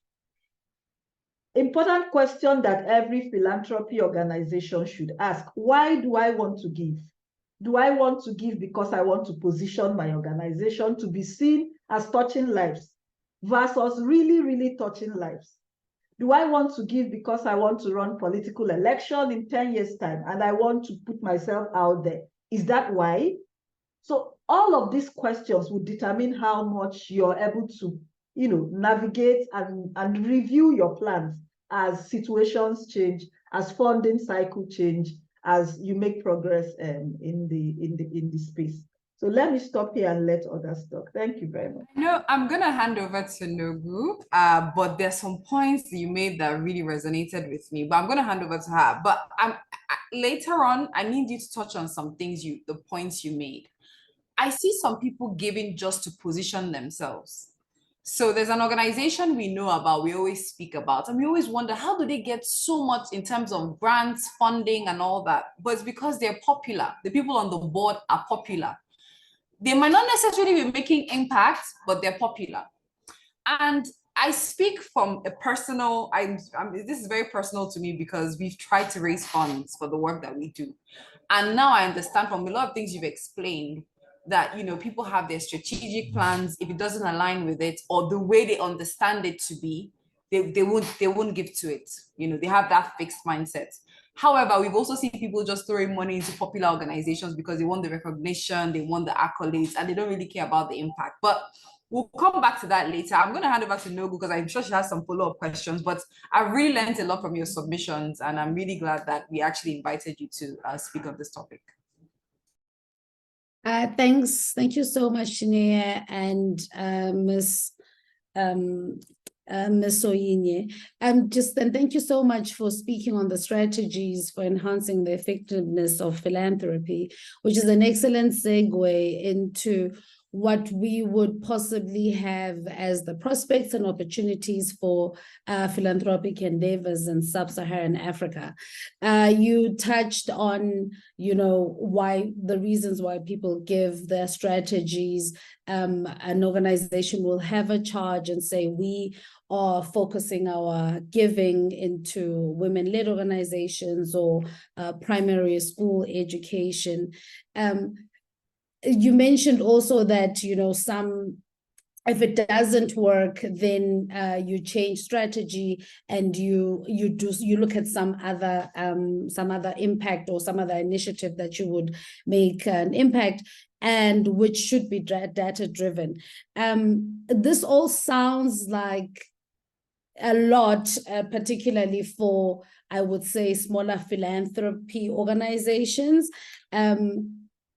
Important question that every philanthropy organization should ask: why do I want to give? Do I want to give because I want to position my organization to be seen as touching lives versus really, really touching lives? Do I want to give because I want to run political election in 10 years' time and I want to put myself out there? Is that why? So all of these questions will determine how much you're able to, navigate and review your plans as situations change, as funding cycle change, as you make progress in the space. So let me stop here and let others talk. Thank you very much. No, I'm gonna hand over to Nogu, but there's some points that you made that really resonated with me. But I'm gonna hand over to her. But later on, I need you to touch on some things the points you made. I see some people giving just to position themselves. So there's an organization we know about, we always speak about, and we always wonder, how do they get so much in terms of grants, funding, and all that? But it's because they're popular. The people on the board are popular. They might not necessarily be making impact, but they're popular. And I speak from a personal, this is very personal to me because we've tried to raise funds for the work that we do. And now I understand from a lot of things you've explained that, people have their strategic plans. If it doesn't align with it or the way they understand it to be, they won't give to it. They have that fixed mindset. However, we've also seen people just throwing money into popular organizations because they want the recognition, they want the accolades, and they don't really care about the impact. But we'll come back to that later. I'm going to hand over to Nogu because I'm sure she has some follow-up questions, but I've really learned a lot from your submissions, and I'm really glad that we actually invited you to speak on this topic. Thanks. Thank you so much, Chineye and Ms. Onyinye. And thank you so much for speaking on the strategies for enhancing the effectiveness of philanthropy, which is an excellent segue into what we would possibly have as the prospects and opportunities for philanthropic endeavors in Sub-Saharan Africa. You touched on, why the reasons why people give their strategies. An organization will have a charge and say, we are focusing our giving into women-led organizations or primary school education. You mentioned also that, some if it doesn't work, then you change strategy and you look at some other impact or some other initiative that you would make an impact, and which should be data driven. This all sounds like a lot, particularly for, I would say, smaller philanthropy organizations.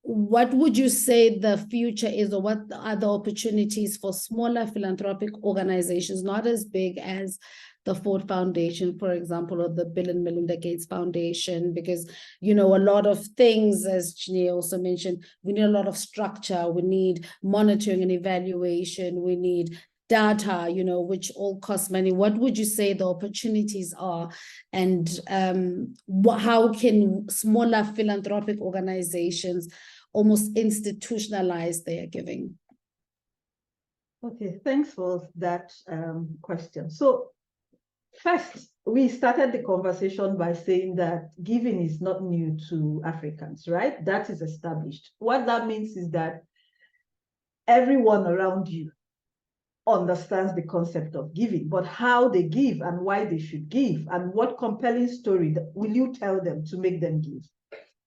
What would you say the future is, or what are the opportunities for smaller philanthropic organizations, not as big as the Ford Foundation, for example, or the Bill and Melinda Gates Foundation? Because, you know, a lot of things, as Onyinye also mentioned, we need a lot of structure, we need monitoring and evaluation, we need data, you know, which all cost money. What would you say the opportunities are, and how can smaller philanthropic organizations almost institutionalize their giving? Okay, thanks for that question. So first, we started the conversation by saying that giving is not new to Africans, right? That is established. What that means is that everyone around you understands the concept of giving, but how they give and why they should give and what compelling story will you tell them to make them give.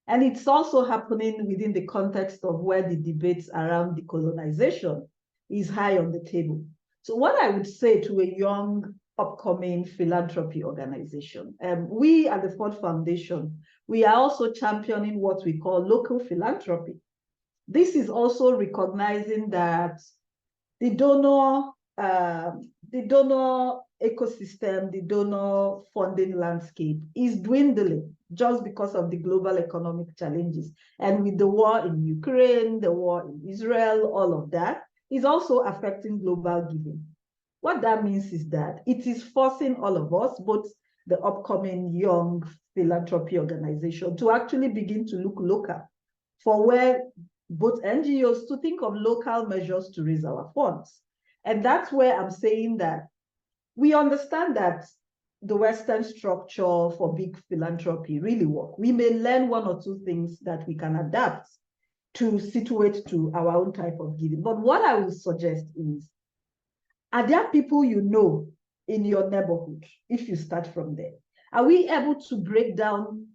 And it's also happening within the context of where the debates around decolonization is high on the table. So what I would say to a young upcoming philanthropy organization, we at the Ford Foundation, we are also championing what we call local philanthropy. This is also recognizing that the donor ecosystem, the donor funding landscape is dwindling just because of the global economic challenges. And with the war in Ukraine, the war in Israel, all of that is also affecting global giving. What that means is that it is forcing all of us, both the upcoming young philanthropy organization, to actually begin to look local for where both NGOs to think of local measures to raise our funds. And that's where I'm saying that we understand that the Western structure for big philanthropy really work. We may learn one or two things that we can adapt to situate to our own type of giving. But what I would suggest is, are there people you know in your neighborhood, if you start from there? Are we able to break down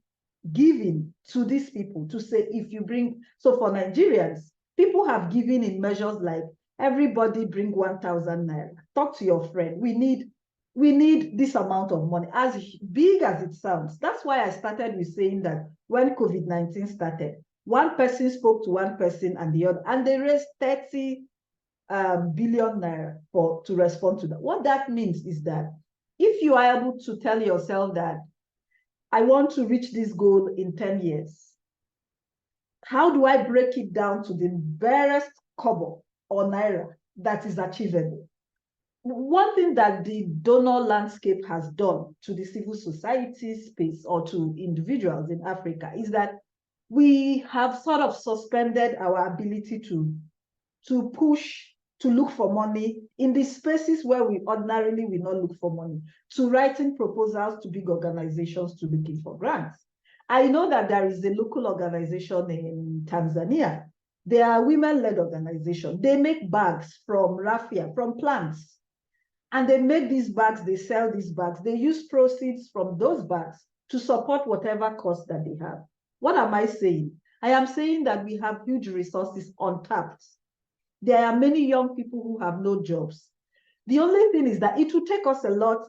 giving to these people to say, if you bring, so for Nigerians, people have given in measures like everybody bring 1,000 naira. Talk to your friend. We need this amount of money, as big as it sounds. That's why I started with saying that when COVID-19 started, one person spoke to one person and the other, and they raised 30 billion naira to respond to that. What that means is that if you are able to tell yourself that I want to reach this goal in 10 years, how do I break it down to the barest kobo or naira that is achievable? One thing that the donor landscape has done to the civil society space or to individuals in Africa is that we have sort of suspended our ability to push, to look for money in the spaces where we ordinarily will not look for money, to writing proposals to big organizations, to looking for grants. I know that there is a local organization in Tanzania. They are women-led organization. They make bags from raffia, from plants. And they make these bags, they sell these bags. They use proceeds from those bags to support whatever cost that they have. What am I saying? I am saying that we have huge resources untapped. There are many young people who have no jobs. The only thing is that it will take us a lot,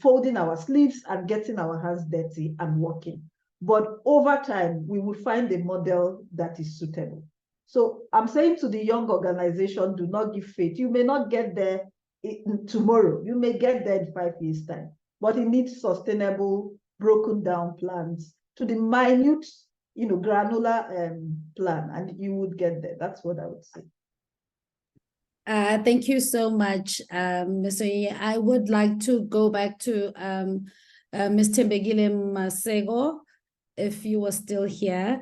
folding our sleeves and getting our hands dirty and working. But over time, we will find a model that is suitable. So I'm saying to the young organization, do not give faith. You may not get there tomorrow. You may get there in 5 years' time. But it needs sustainable, broken down plans to the minute, granular plan, and you would get there. That's what I would say. Thank you so much, Ms. Onyinye. I would like to go back to Ms. Thembekile Maseko, if you were still here.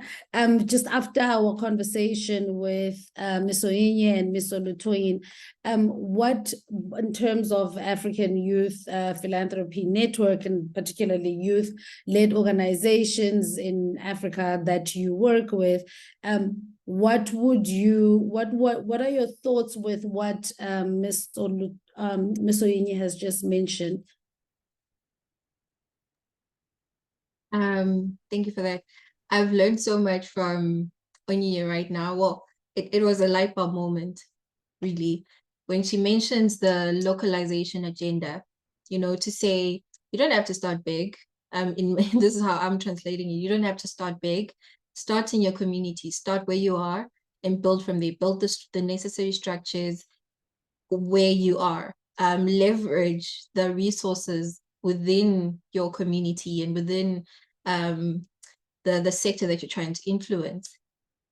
Just after our conversation with Ms. Onyinye and Ms. Olutoyin, what, in terms of African Youth Philanthropy Network, and particularly youth-led organizations in Africa that you work with, what would you, what are your thoughts with what Ms. Onyinye has just mentioned? Thank you for that. I've learned so much from Onyinye right now. Well, it was a light bulb moment, really, when she mentions the localization agenda, you know, to say you don't have to start big. This is how I'm translating it. You don't have to start big. Start in your community, start where you are and build from there. Build the necessary structures where you are. Leverage the resources within your community and within the sector that you're trying to influence.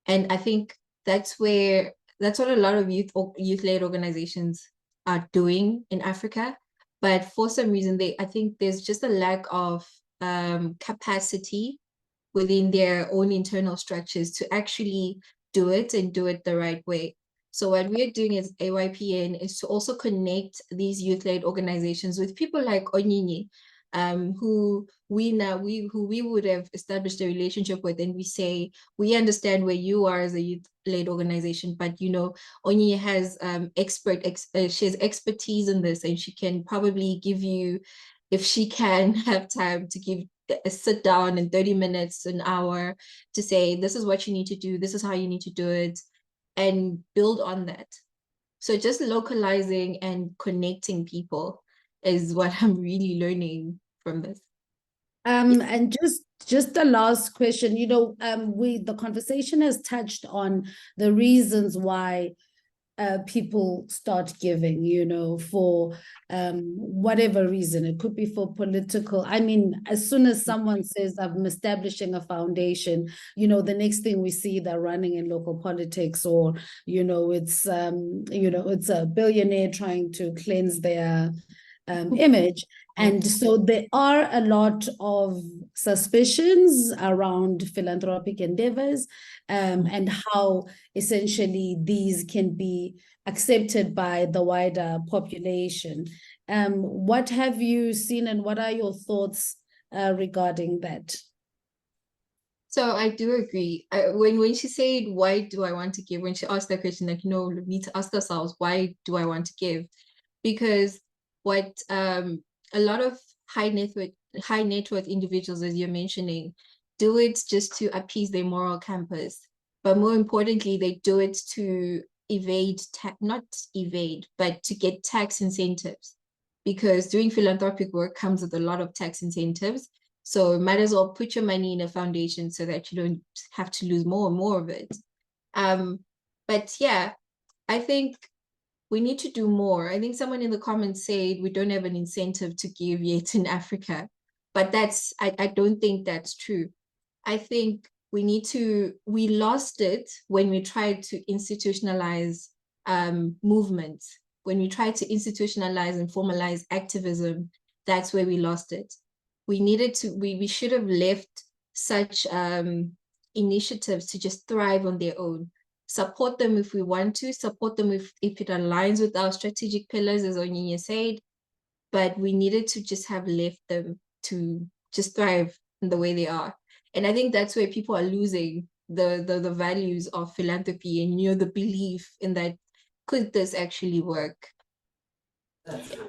And I think that's what a lot of youth-led organizations are doing in Africa. But for some reason, I think there's just a lack of capacity within their own internal structures to actually do it and do it the right way. So what we're doing as AYPN is to also connect these youth-led organizations with people like Onyinye, who we would have established a relationship with, and we say, we understand where you are as a youth-led organization, but you know, Onyinye has she has expertise in this, and she can probably give you, if she can have time to give a sit down in 30 minutes, an hour, to say, this is what you need to do, this is how you need to do it, and build on that. So just localizing and connecting people is what I'm really learning from this. And just the last question, you know, the conversation has touched on the reasons why people start giving, you know, for whatever reason. It could be for political. I mean, as soon as someone says, I'm establishing a foundation, you know, the next thing we see, they're running in local politics, or, you know, it's a billionaire trying to cleanse their image. And so there are a lot of suspicions around philanthropic endeavors, and how essentially these can be accepted by the wider population. What have you seen, and what are your thoughts regarding that? So I do agree. When she said, why do I want to give? When she asked that question, like, you know, we need to ask ourselves, why do I want to give? Because what a lot of high net worth individuals, as you're mentioning, do it just to appease their moral compass. But more importantly, they do it to not evade, but to get tax incentives. Because doing philanthropic work comes with a lot of tax incentives. So might as well put your money in a foundation so that you don't have to lose more and more of it. But yeah, I think we need to do more. I think someone in the comments said we don't have an incentive to give yet in Africa, but I don't think that's true. I think we lost it when we tried to institutionalize movements. When we tried to institutionalize and formalize activism, that's where we lost it. We should have left such initiatives to just thrive on their own. Support them if we want to, support them if it aligns with our strategic pillars, as Onyinye said, but we needed to just have left them to just thrive in the way they are. And I think that's where people are losing the values of philanthropy and, you know, the belief in that, could this actually work?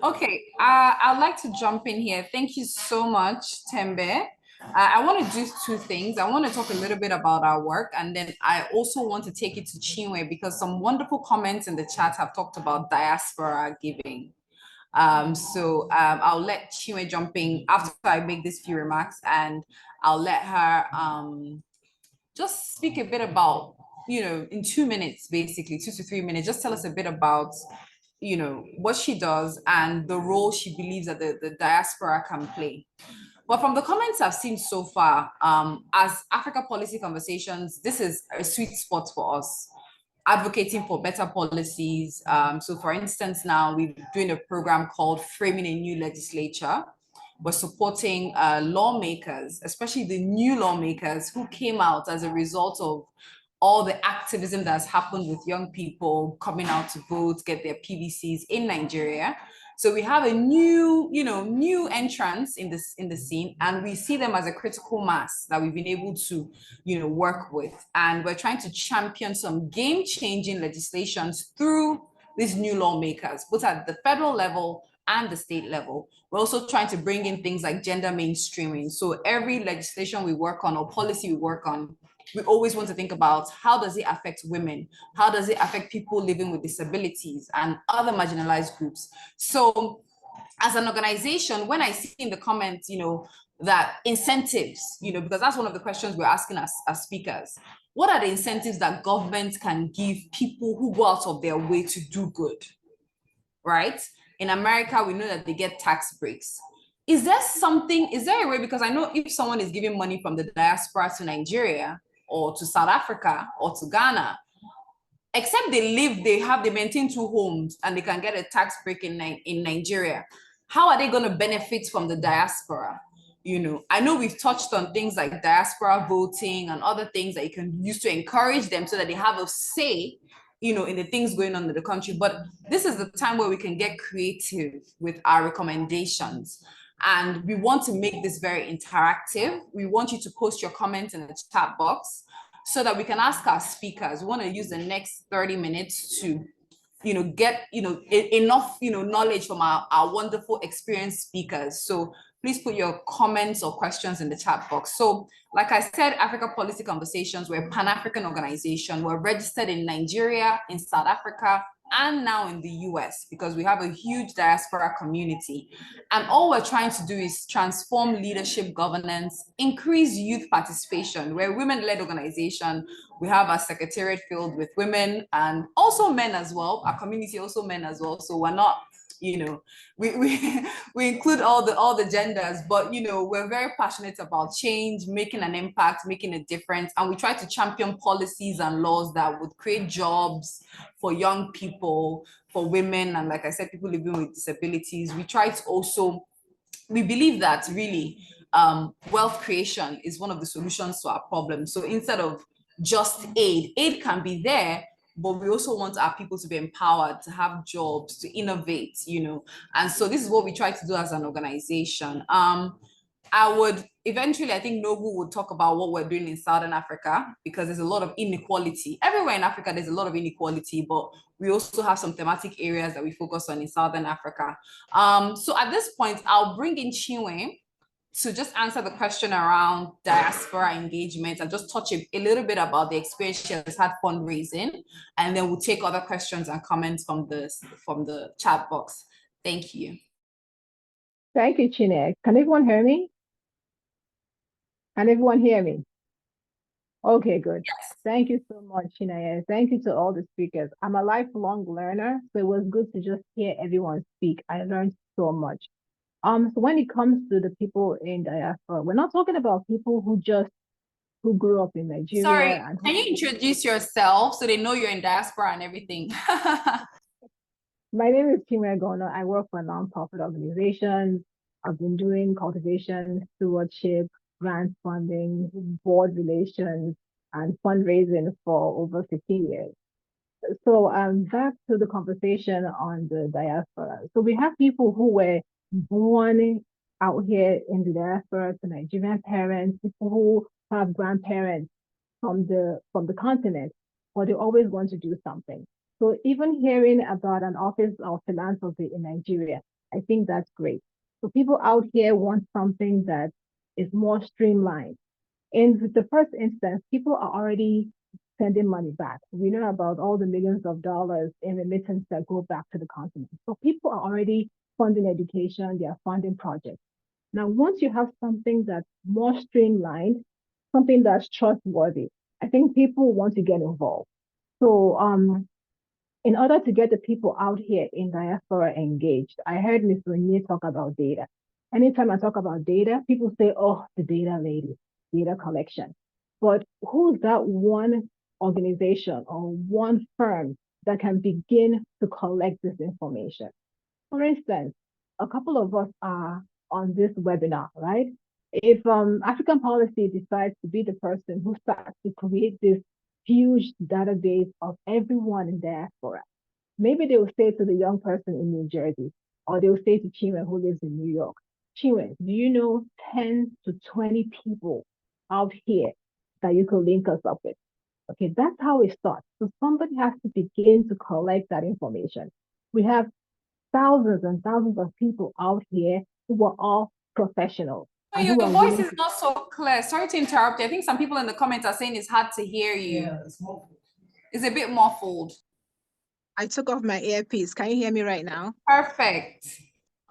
Okay, I'd like to jump in here. Thank you so much, Thembe. I want to do two things. I want to talk a little bit about our work, and then I also want to take it to Chinwe, because some wonderful comments in the chat have talked about diaspora giving. So I'll let Chinwe jump in after I make these few remarks, and I'll let her just speak a bit about, you know, in 2 minutes, basically 2 to 3 minutes, just tell us a bit about, you know, what she does and the role she believes that the diaspora can play. But from the comments I've seen so far, as Africa Policy Conversations, this is a sweet spot for us, advocating for better policies. So for instance, now we're doing a program called Framing a New Legislature. We're supporting lawmakers, especially the new lawmakers who came out as a result of all the activism that's happened with young people coming out to vote, get their PVCs in Nigeria. So we have a new entrants in the scene, and we see them as a critical mass that we've been able to, work with. And we're trying to champion some game-changing legislations through these new lawmakers, both at the federal level and the state level. We're also trying to bring in things like gender mainstreaming. So every legislation we work on or policy we work on, we always want to think about how does it affect women? How does it affect people living with disabilities and other marginalized groups? So as an organization, when I see in the comments, that incentives, because that's one of the questions we're asking as speakers, what are the incentives that government can give people who go out of their way to do good, right? In America, we know that they get tax breaks. Is there a way, because I know if someone is giving money from the diaspora to Nigeria or to South Africa or to Ghana, except they maintain 2 homes and they can get a tax break in Nigeria, how are they going to benefit from the diaspora? I know we've touched on things like diaspora voting and other things that you can use to encourage them so that they have a say, in the things going on in the country. But this is the time where we can get creative with our recommendations. And we want to make this very interactive. We want you to post your comments in the chat box so that we can ask our speakers. We want to use the next 30 minutes to get enough knowledge from our wonderful experienced speakers. So please put your comments or questions in the chat box. So like I said, Africa Policy Conversations, we're a Pan-African organization. We're registered in Nigeria, in South Africa, and now in the US, because we have a huge diaspora community. And all we're trying to do is transform leadership governance, increase youth participation. We're a women-led organization. We have a secretariat filled with women and also men as well. Our community also men as well. So we're not, we include all the genders, but we're very passionate about change, making an impact, making a difference, and we try to champion policies and laws that would create jobs for young people, for women, and like I said, people living with disabilities. We believe that really wealth creation is one of the solutions to our problem. So instead of just aid can be there, but we also want our people to be empowered, to have jobs, to innovate, and so this is what we try to do as an organization. I think Noble would talk about what we're doing in Southern Africa, because there's a lot of inequality. Everywhere in Africa, there's a lot of inequality, but we also have some thematic areas that we focus on in Southern Africa. So at this point, I'll bring in Chinwe to just answer the question around diaspora engagement and just touch a little bit about the experience she has had fundraising, and then we'll take other questions and comments from the chat box. Thank you. Thank you, Chinwe. Can everyone hear me? Can everyone hear me? Okay, good. Yes. Thank you so much, Chinwe. Thank you to all the speakers. I'm a lifelong learner, so it was good to just hear everyone speak. I learned so much. So when it comes to the people in diaspora, we're not talking about people who grew up in Nigeria. Sorry, can you introduce yourself so they know you're in diaspora and everything? My name is Chinwe Gono. I work for a nonprofit organization. I've been doing cultivation, stewardship, grant funding, board relations, and fundraising for over 15 years. So back to the conversation on the diaspora. So we have people who were born out here in the diaspora to Nigerian parents, people who have grandparents from the continent, but they always want to do something. So even hearing about an office of philanthropy in Nigeria, I think that's great. So people out here want something that is more streamlined. In the first instance, people are already sending money back. We know about all the millions of dollars in remittance that go back to the continent. So people are already funding education, they are funding projects. Now, once you have something that's more streamlined, something that's trustworthy, I think people want to get involved. So in order to get the people out here in diaspora engaged, I heard Ms. Onyinye talk about data. Anytime I talk about data, people say, oh, the data lady, data collection. But who's that one organization or one firm that can begin to collect this information? For instance, a couple of us are on this webinar, right? If African Policy decides to be the person who starts to create this huge database of everyone in diaspora. Maybe they will say to the young person in New Jersey, or they will say to Chinwe who lives in New York, Chinwe, do you know 10 to 20 people out here that you could link us up with? Okay, that's how it starts. So somebody has to begin to collect that information. We have thousands and thousands of people out here who are all professionals. Your voice is not so clear. Sorry to interrupt you. I think some people in the comments are saying it's hard to hear you. Yeah, it's muffled. It's a bit muffled. I took off my earpiece. Can you hear me right now? Perfect.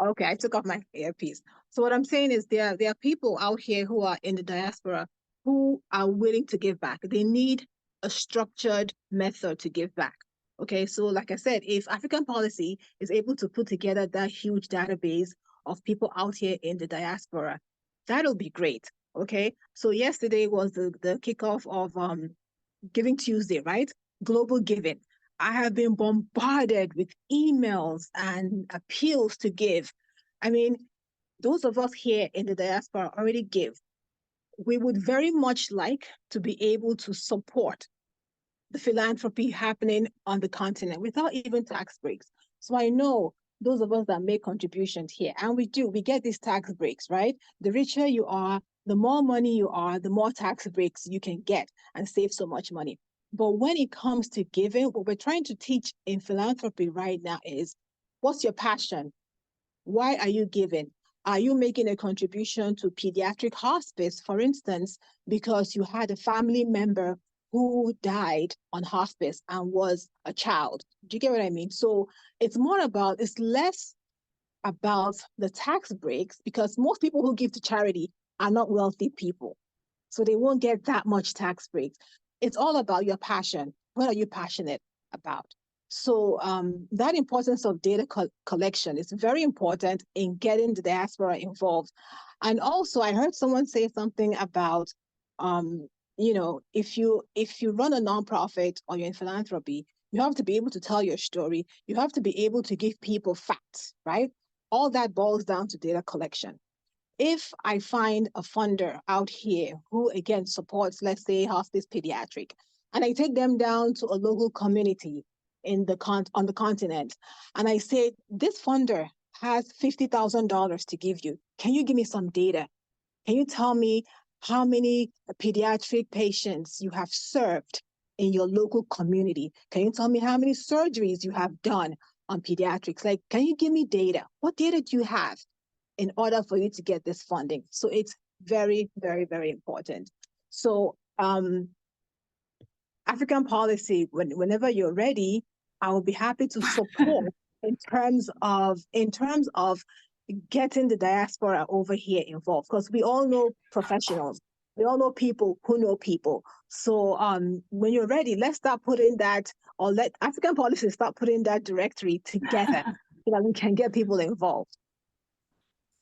Okay, I took off my earpiece. So what I'm saying is there are people out here who are in the diaspora who are willing to give back. They need a structured method to give back. Okay, so like I said, if African Policy is able to put together that huge database of people out here in the diaspora, that'll be great. Okay, so yesterday was the kickoff of Giving Tuesday, right? Global giving. I have been bombarded with emails and appeals to give. I mean, those of us here in the diaspora already give. We would very much like to be able to support the philanthropy happening on the continent without even tax breaks. So I know those of us that make contributions here, and we get these tax breaks, right? The richer you are, the more money you are, the more tax breaks you can get and save so much money. But when it comes to giving, what we're trying to teach in philanthropy right now is, what's your passion? Why are you giving? Are you making a contribution to pediatric hospice, for instance, because you had a family member who died on hospice and was a child? Do you get what I mean? So it's less about the tax breaks, because most people who give to charity are not wealthy people. So they won't get that much tax breaks. It's all about your passion. What are you passionate about? So that importance of data collection is very important in getting the diaspora involved. And also, I heard someone say something about, if you run a nonprofit or you're in philanthropy, you have to be able to tell your story. You have to be able to give people facts, right? All that boils down to data collection. If I find a funder out here who, again, supports, let's say, hospice pediatric, and I take them down to a local community on the continent, and I say, this funder has $50,000 to give you. Can you give me some data? Can you tell me how many pediatric patients you have served in your local community? Can you tell me how many surgeries you have done on pediatrics? Like, can you give me data? What data do you have in order for you to get this funding? So it's very, very, very important. So African Policy, whenever you're ready, I will be happy to support in terms of getting the diaspora over here involved, because we all know professionals. We all know people who know people. So when you're ready, let's start putting that, or let African Policy start putting that directory together so that we can get people involved.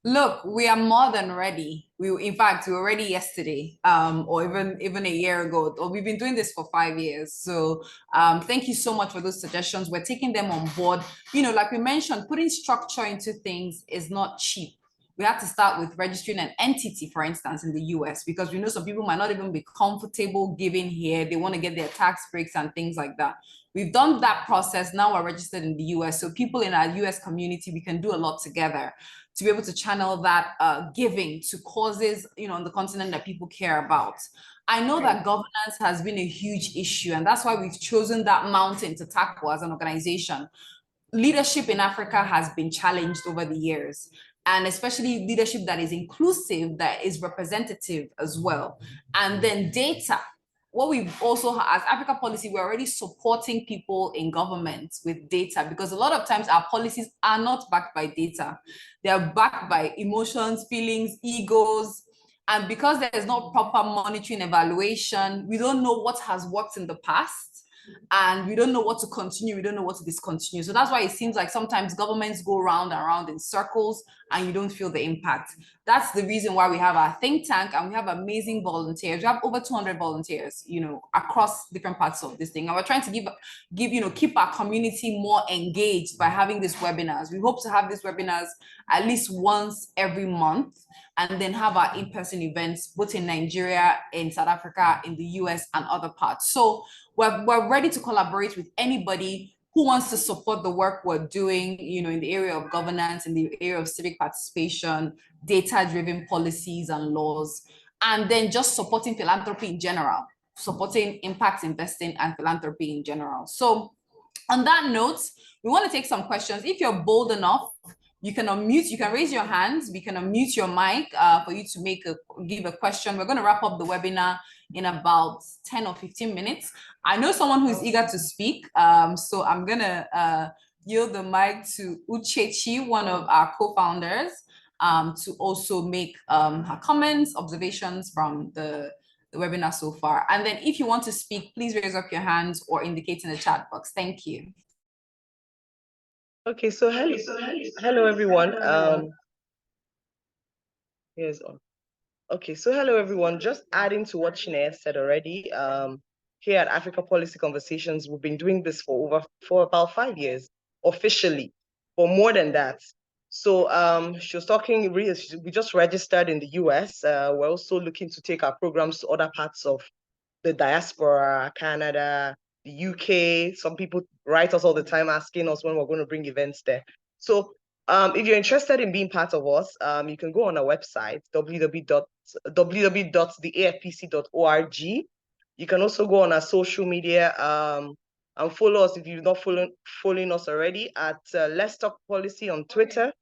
Look, we are more than ready. In fact, we were ready yesterday, or even a year ago. Or we've been doing this for 5 years. So thank you so much for those suggestions. We're taking them on board. Like we mentioned, putting structure into things is not cheap. We have to start with registering an entity, for instance, in the US, because we know some people might not even be comfortable giving here. They want to get their tax breaks and things like that. We've done that process. Now we're registered in the US. So people in our US community, we can do a lot together to be able to channel that giving to causes, on the continent that people care about. I know that governance has been a huge issue, and that's why we've chosen that mountain to tackle as an organization. Leadership in Africa has been challenged over the years, and especially leadership that is inclusive, that is representative as well. And then data. What we've also, as Africa Policy, we're already supporting people in government with data, because a lot of times our policies are not backed by data. They are backed by emotions, feelings, egos. And because there is no proper monitoring evaluation, we don't know what has worked in the past. and we don't know what to continue, we don't know what to discontinue. So that's why it seems like sometimes governments go round and round in circles and you don't feel the impact. That's the reason why we have our think tank, and we have amazing volunteers. We have over 200 volunteers, you know, across different parts of this thing. And we're trying to keep our community more engaged by having these webinars. We hope to have these webinars at least once every month, and then have our in-person events both in Nigeria, in South Africa, in the US, and other parts. So we're ready to collaborate with anybody who wants to support the work we're doing, you know, in the area of governance, in the area of civic participation, data-driven policies and laws, and then just supporting philanthropy in general, supporting impact investing and philanthropy in general. So on that note, we want to take some questions. If you're bold enough, you can unmute, you can raise your hands, we can unmute your mic for you to give a question. We're going to wrap up the webinar in about 10 or 15 minutes. I know someone who's eager to speak, so I'm going to yield the mic to Uchechi, one of our co-founders, to also make her comments, observations from the webinar so far. And then if you want to speak, please raise up your hands or indicate in the chat box. Thank you. Okay, so hello everyone. Okay, so hello everyone. Just adding to what Chineye said already. Here at Africa Policy Conversations, we've been doing this for about 5 years officially, but more than that. So she was talking. We just registered in the US. We're also looking to take our programs to other parts of the diaspora, Canada, the UK. Some people write us all the time asking us when we're going to bring events there. So if you're interested in being part of us, you can go on our website, www.theafpc.org. You can also go on our social media and follow us if you're not following us already at Let's Talk Policy on Twitter,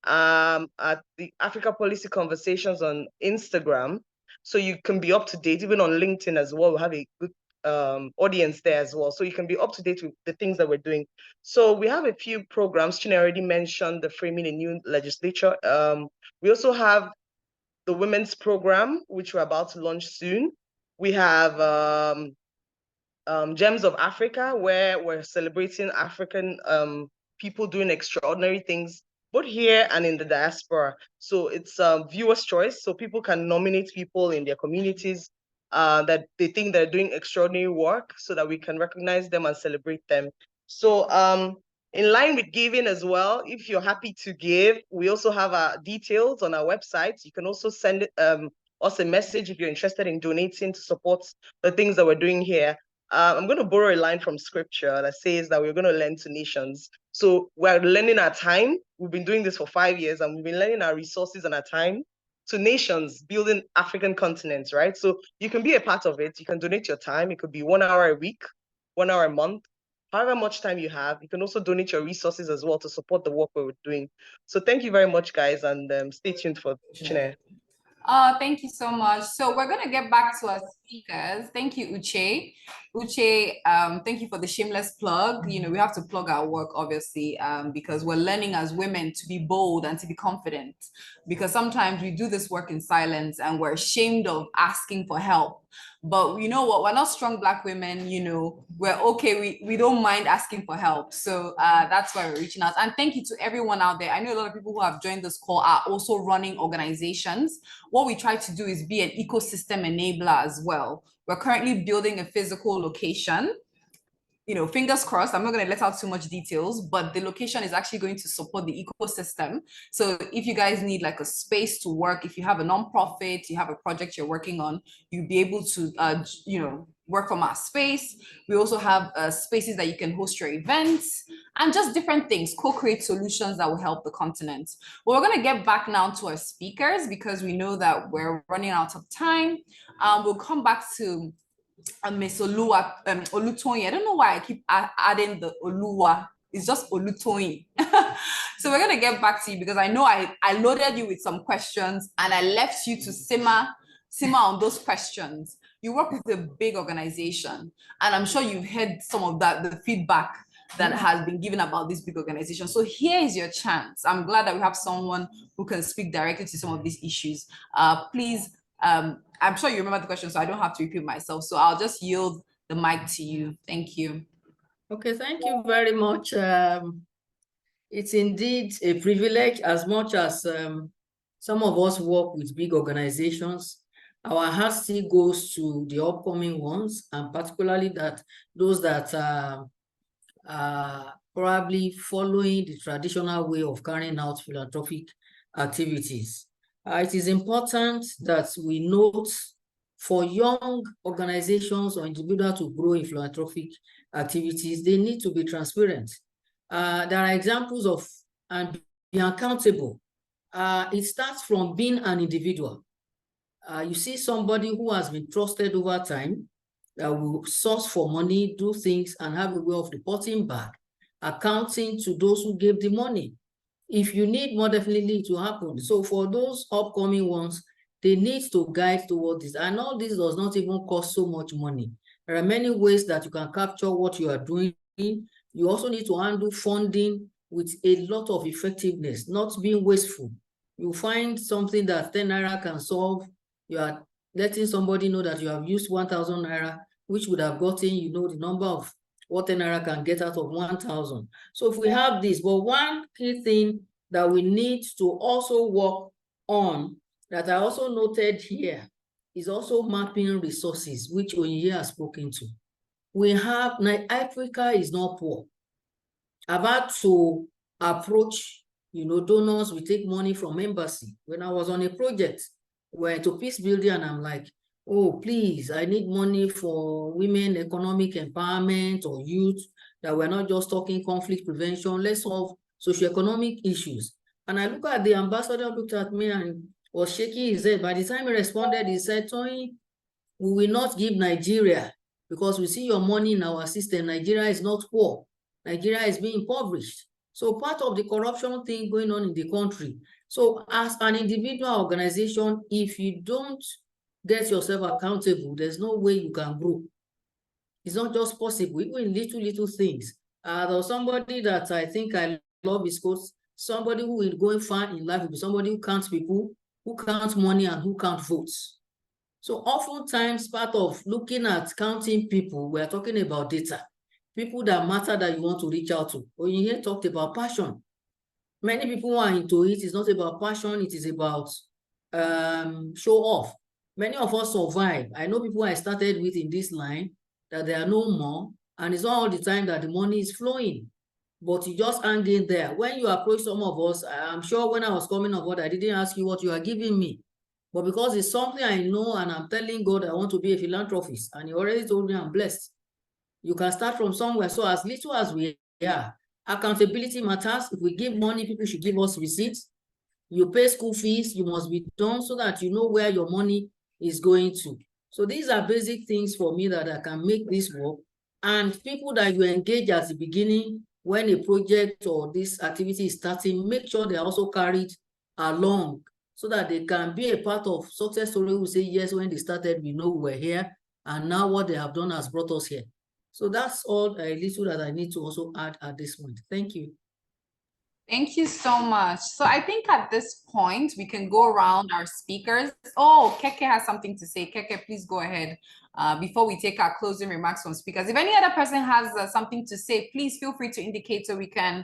at the Africa Policy Conversations on Instagram. So you can be up to date, even on LinkedIn as well. We have a good audience there as well. So you can be up to date with the things that we're doing. So we have a few programs. Chineye already mentioned the Framing a New Legislature. We also have the Women's Program, which we're about to launch soon. We have Gems of Africa, where we're celebrating African people doing extraordinary things, both here and in the diaspora. So it's viewer's choice. So people can nominate people in their communities that they think they're doing extraordinary work, so that we can recognize them and celebrate them. So in line with giving as well, if you're happy to give, we also have our details on our website. You can also send us a message if you're interested in donating to support the things that we're doing here. I'm going to borrow a line from scripture that says that we're going to lend to nations. So we're lending our time. We've been doing this for 5 years, and we've been lending our resources and our time to nations building African continents, right? So you can be a part of it. You can donate your time. It could be 1 hour a week, 1 hour a month, however much time you have. You can also donate your resources as well to support the work we're doing. So thank you very much, guys, and stay tuned for Chineye. Thank you so much. So we're going to get back to our speakers. Thank you, Uche. Uche, thank you for the shameless plug. You know, we have to plug our work, obviously, because we're learning as women to be bold and to be confident, because sometimes we do this work in silence and we're ashamed of asking for help. But you know what, we're not strong Black women, you know, we're okay. We don't mind asking for help. So that's why we're reaching out. And thank you to everyone out there. I know a lot of people who have joined this call are also running organizations. What we try to do is be an ecosystem enabler as well. We're currently building a physical location. You know, fingers crossed, I'm not going to let out too much details, but the location is actually going to support the ecosystem. So if you guys need like a space to work, if you have a nonprofit, you have a project you're working on, you'll be able to, you know, work from our space. We also have spaces that you can host your events and just different things, co-create solutions that will help the continent. Well, we're going to get back now to our speakers because we know that we're running out of time. We'll come back to Miss Olutoyin. I don't know why I keep adding the Oluwa. It's just Olutoyin. So we're going to get back to you because I know I loaded you with some questions and I left you to simmer on those questions. You work with a big organization, and I'm sure you've heard some of the feedback that has been given about this big organization. So here is your chance. I'm glad that we have someone who can speak directly to some of these issues. Please, I'm sure you remember the question, so I don't have to repeat myself. So I'll just yield the mic to you. Thank you. Okay, thank you very much. It's indeed a privilege, as much as some of us work with big organizations. Our heart still goes to the upcoming ones, and particularly those that are probably following the traditional way of carrying out philanthropic activities. It is important that we note for young organizations or individuals to grow in philanthropic activities, they need to be transparent. There are examples of and be accountable. It starts from being an individual. You see somebody who has been trusted over time that will source for money, do things, and have a way of reporting back, accounting to those who gave the money. If you need more, definitely it will happen. So for those upcoming ones, they need to guide towards this. And all this does not even cost so much money. There are many ways that you can capture what you are doing. You also need to handle funding with a lot of effectiveness, not being wasteful. You find something that 10 naira can solve. You are letting somebody know that you have used 1,000 naira, which would have gotten, the number of what 10 naira can get out of 1,000. So if we have this, but one key thing that we need to also work on that I also noted here is also mapping resources, which Onyinye has spoken to. We have, Africa is not poor. I've had to approach, donors. We take money from embassy. When I was on a project, we're to peace building, and I'm like, oh, please, I need money for women economic empowerment or youth, that we're not just talking conflict prevention. Let's solve socioeconomic issues. And I look at the ambassador, looked at me and was shaking his head. By the time he responded, he said, Tony, we will not give Nigeria because we see your money in our system. Nigeria is not poor. Nigeria is being impoverished. So part of the corruption thing going on in the country. So as an individual organization, if you don't get yourself accountable, there's no way you can grow. It's not just possible, even in little things. There was somebody that I think I love his quotes. Somebody who is going far in life will be somebody who counts people, who counts money, and who counts votes. So oftentimes, part of looking at counting people, we're talking about data. People that matter that you want to reach out to. Onyinye talked about passion. Many people who are into it. It's not about passion, it is about show off. Many of us survive. I know people I started with in this line that there are no more, and it's not all the time that the money is flowing, but you just hang in there. When you approach some of us, I'm sure when I was coming on board, I didn't ask you what you are giving me, but because it's something I know and I'm telling God I want to be a philanthropist, and you already told me I'm blessed. You can start from somewhere. So as little as we are, accountability matters. If we give money, people should give us receipts. You pay school fees, you must be done so that you know where your money is going to. So these are basic things for me that I can make this work. And people that you engage at the beginning, when a project or this activity is starting, make sure they're also carried along so that they can be a part of success story. We say, yes, when they started, we know we were here, and now what they have done has brought us here. So that's all a little that I need to also add at this point. Thank you. Thank you so much. So I think at this point, we can go around our speakers. Oh, Keke has something to say. Keke, please go ahead before we take our closing remarks from speakers. If any other person has something to say, please feel free to indicate so we can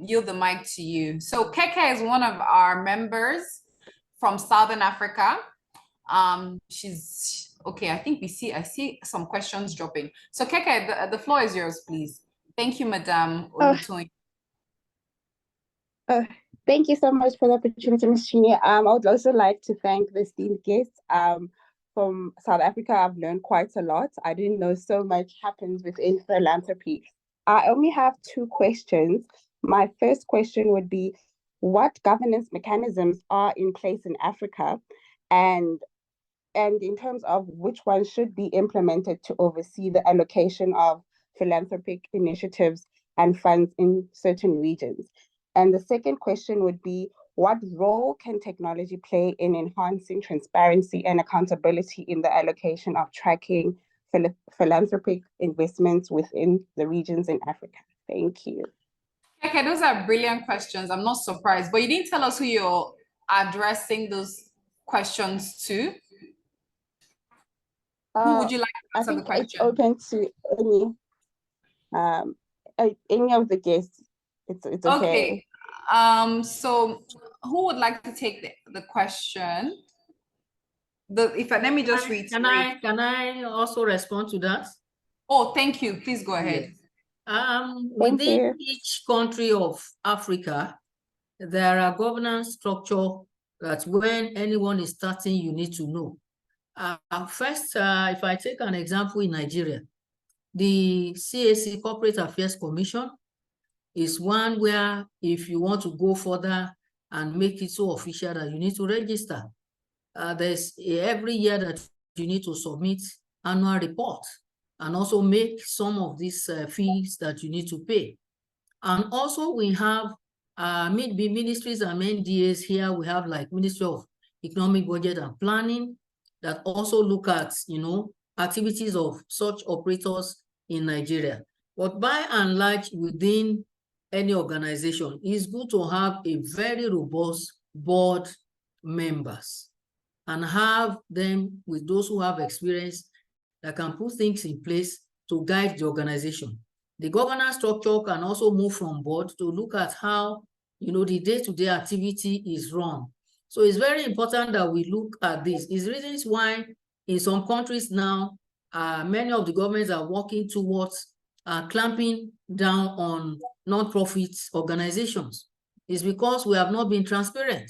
yield the mic to you. So Keke is one of our members from Southern Africa. She's okay. I think I see some questions dropping. So Keke, the floor is yours, please. Thank you, Madam Olutoyin. Thank you so much for the opportunity, Ms. Chinye. I would also like to thank the esteemed guests from South Africa. I've learned quite a lot. I didn't know so much happens within philanthropy. I only have 2 questions. My first question would be, what governance mechanisms are in place in Africa, and in terms of which ones should be implemented to oversee the allocation of philanthropic initiatives and funds in certain regions? And the second question would be, what role can technology play in enhancing transparency and accountability in the allocation of tracking philanthropic investments within the regions in Africa? Thank you. Okay, those are brilliant questions. I'm not surprised, but you didn't tell us who you're addressing those questions to. Who would you like to I answer the think question? it's open to any of the guests. It's okay. So who would like to take the question? Let me just read. Can I also respond to that? Oh, thank you. Please go ahead. Within each country of Africa, there are governance structure that when anyone is starting, you need to know. First, if I take an example in Nigeria, the CAC, Corporate Affairs Commission, is one where if you want to go further and make it so official that you need to register. There's every year that you need to submit annual report and also make some of these fees that you need to pay. And also we have ministries and MDAs here. We have like Ministry of Economic Budget and Planning that also look at, activities of such operators in Nigeria. But by and large, within any organization, it's good to have a very robust board members and have them with those who have experience that can put things in place to guide the organization. The governance structure can also move from board to look at how, the day-to-day activity is run. So it's very important that we look at this. It's reasons why in some countries now, many of the governments are working towards clamping down on non-profit organizations. It's because we have not been transparent.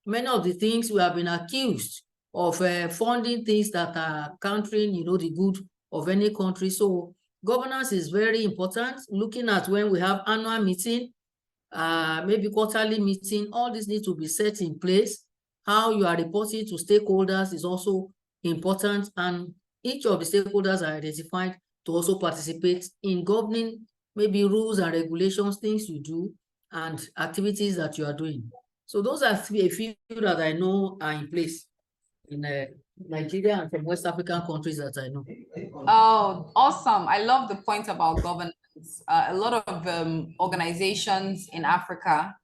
Many of the things we have been accused of funding things that are countering, the good of any country. So governance is very important. Looking at when we have annual meeting, maybe quarterly meeting, all this needs to be set in place. How you are reporting to stakeholders is also important, and each of the stakeholders are identified to also participate in governing maybe rules and regulations, things you do, and activities that you are doing. So those are a few that I know are in place in Nigeria and from West African countries that I know. Oh, awesome. I love the point about governance. A lot of organizations in Africa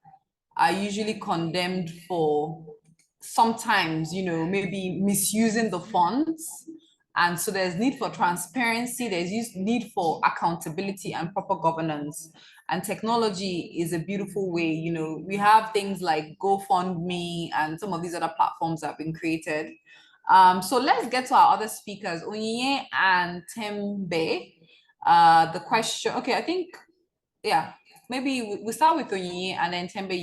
are usually condemned for sometimes, maybe misusing the funds. And so there's need for transparency, there's need for accountability and proper governance. And technology is a beautiful way, we have things like GoFundMe and some of these other platforms that have been created. So let's get to our other speakers, Onyinye and Thembe. The question, okay, I think, yeah, maybe we start with Onyinye and then Thembe,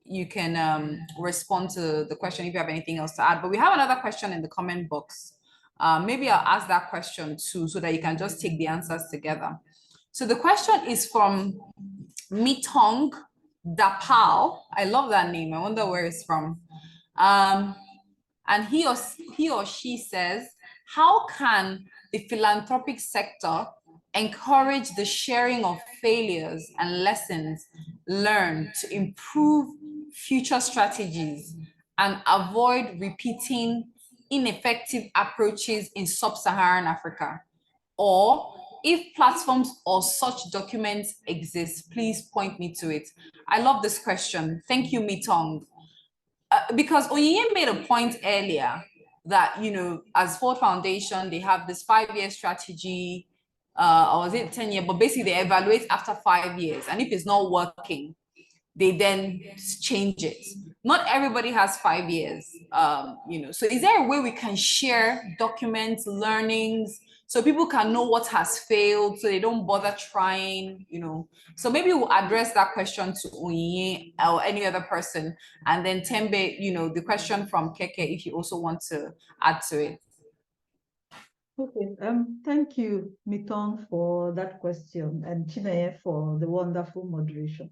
you can respond to the question if you have anything else to add. But we have another question in the comment box. Maybe I'll ask that question too, so that you can just take the answers together. So the question is from Mitong Dapal. I love that name. I wonder where it's from. And he or she says, how can the philanthropic sector encourage the sharing of failures and lessons learned to improve future strategies and avoid repeating ineffective approaches in Sub-Saharan Africa? Or if platforms or such documents exist, please point me to it. I love this question. Thank you, Mitong. Because Onyinye made a point earlier that, as Ford Foundation, they have this 5-year strategy, or was it 10-year, but basically they evaluate after 5 years. And if it's not working, they then change it. Not everybody has 5 years, So is there a way we can share documents, learnings, so people can know what has failed, so they don't bother trying, So maybe we'll address that question to Onyinye or any other person. And then Thembe, the question from Keke, if you also want to add to it. Okay, thank you, Mitong, for that question, and Chineye for the wonderful moderation.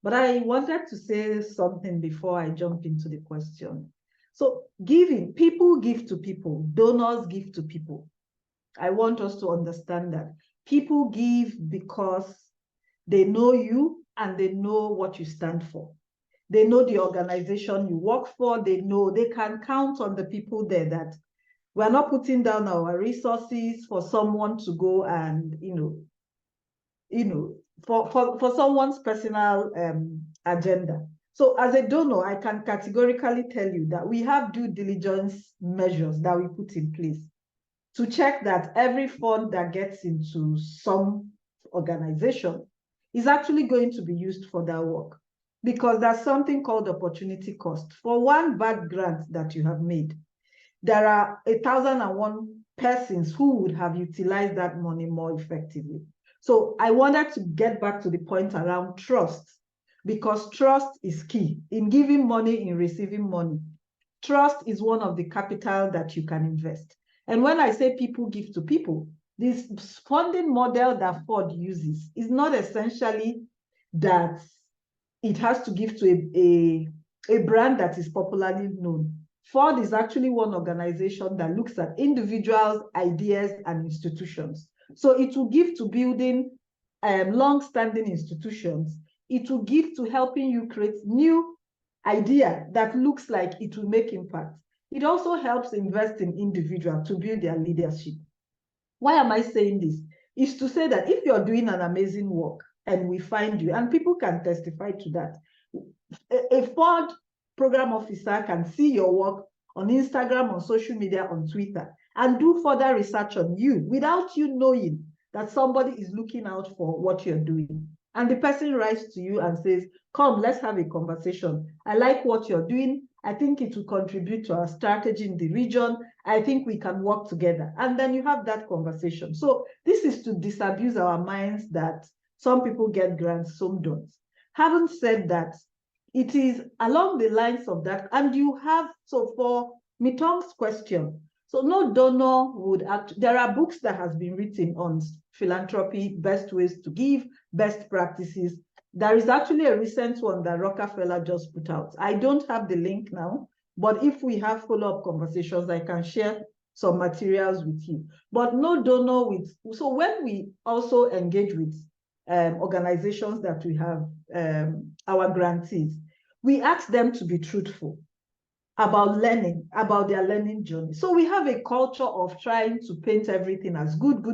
But I wanted to say something before I jump into the question. So giving, people give to people, donors give to people. I want us to understand that people give because they know you and they know what you stand for. They know the organization you work for. They know they can count on the people there, that we're not putting down our resources for someone to go and, for someone's personal agenda. So as a donor, I can categorically tell you that we have due diligence measures that we put in place. to check that every fund that gets into some organization is actually going to be used for that work. Because there's something called opportunity cost. For one bad grant that you have made, there are 1,001 persons who would have utilized that money more effectively. So I wanted to get back to the point around trust, because trust is key in giving money, in receiving money. Trust is one of the capital that you can invest. And when I say people give to people, this funding model that Ford uses is not essentially that it has to give to a brand that is popularly known. Ford is actually one organization that looks at individuals, ideas, and institutions. So it will give to building long-standing institutions. It will give to helping you create new idea that looks like it will make impact. It also helps invest in individuals to build their leadership. Why am I saying this? Is to say that if you're doing an amazing work and we find you, and people can testify to that, a Ford program officer can see your work on Instagram, on social media, on Twitter, and do further research on you without you knowing that somebody is looking out for what you're doing. And the person writes to you and says, come, let's have a conversation. I like what you're doing. I think it will contribute to our strategy in the region. I think we can work together. And then you have that conversation. So this is to disabuse our minds that some people get grants, some don't. Having said that, it is along the lines of that. And you have, so for Mitong's question, so no donor would act. There are books that has been written on philanthropy, best ways to give, best practices. There is actually a recent one that Rockefeller just put out. I don't have the link now, but if we have follow-up conversations, I can share some materials with you. But no donor with, so when we also engage with organizations that we have, our grantees, we ask them to be truthful about learning, about their learning journey. So we have a culture of trying to paint everything as good,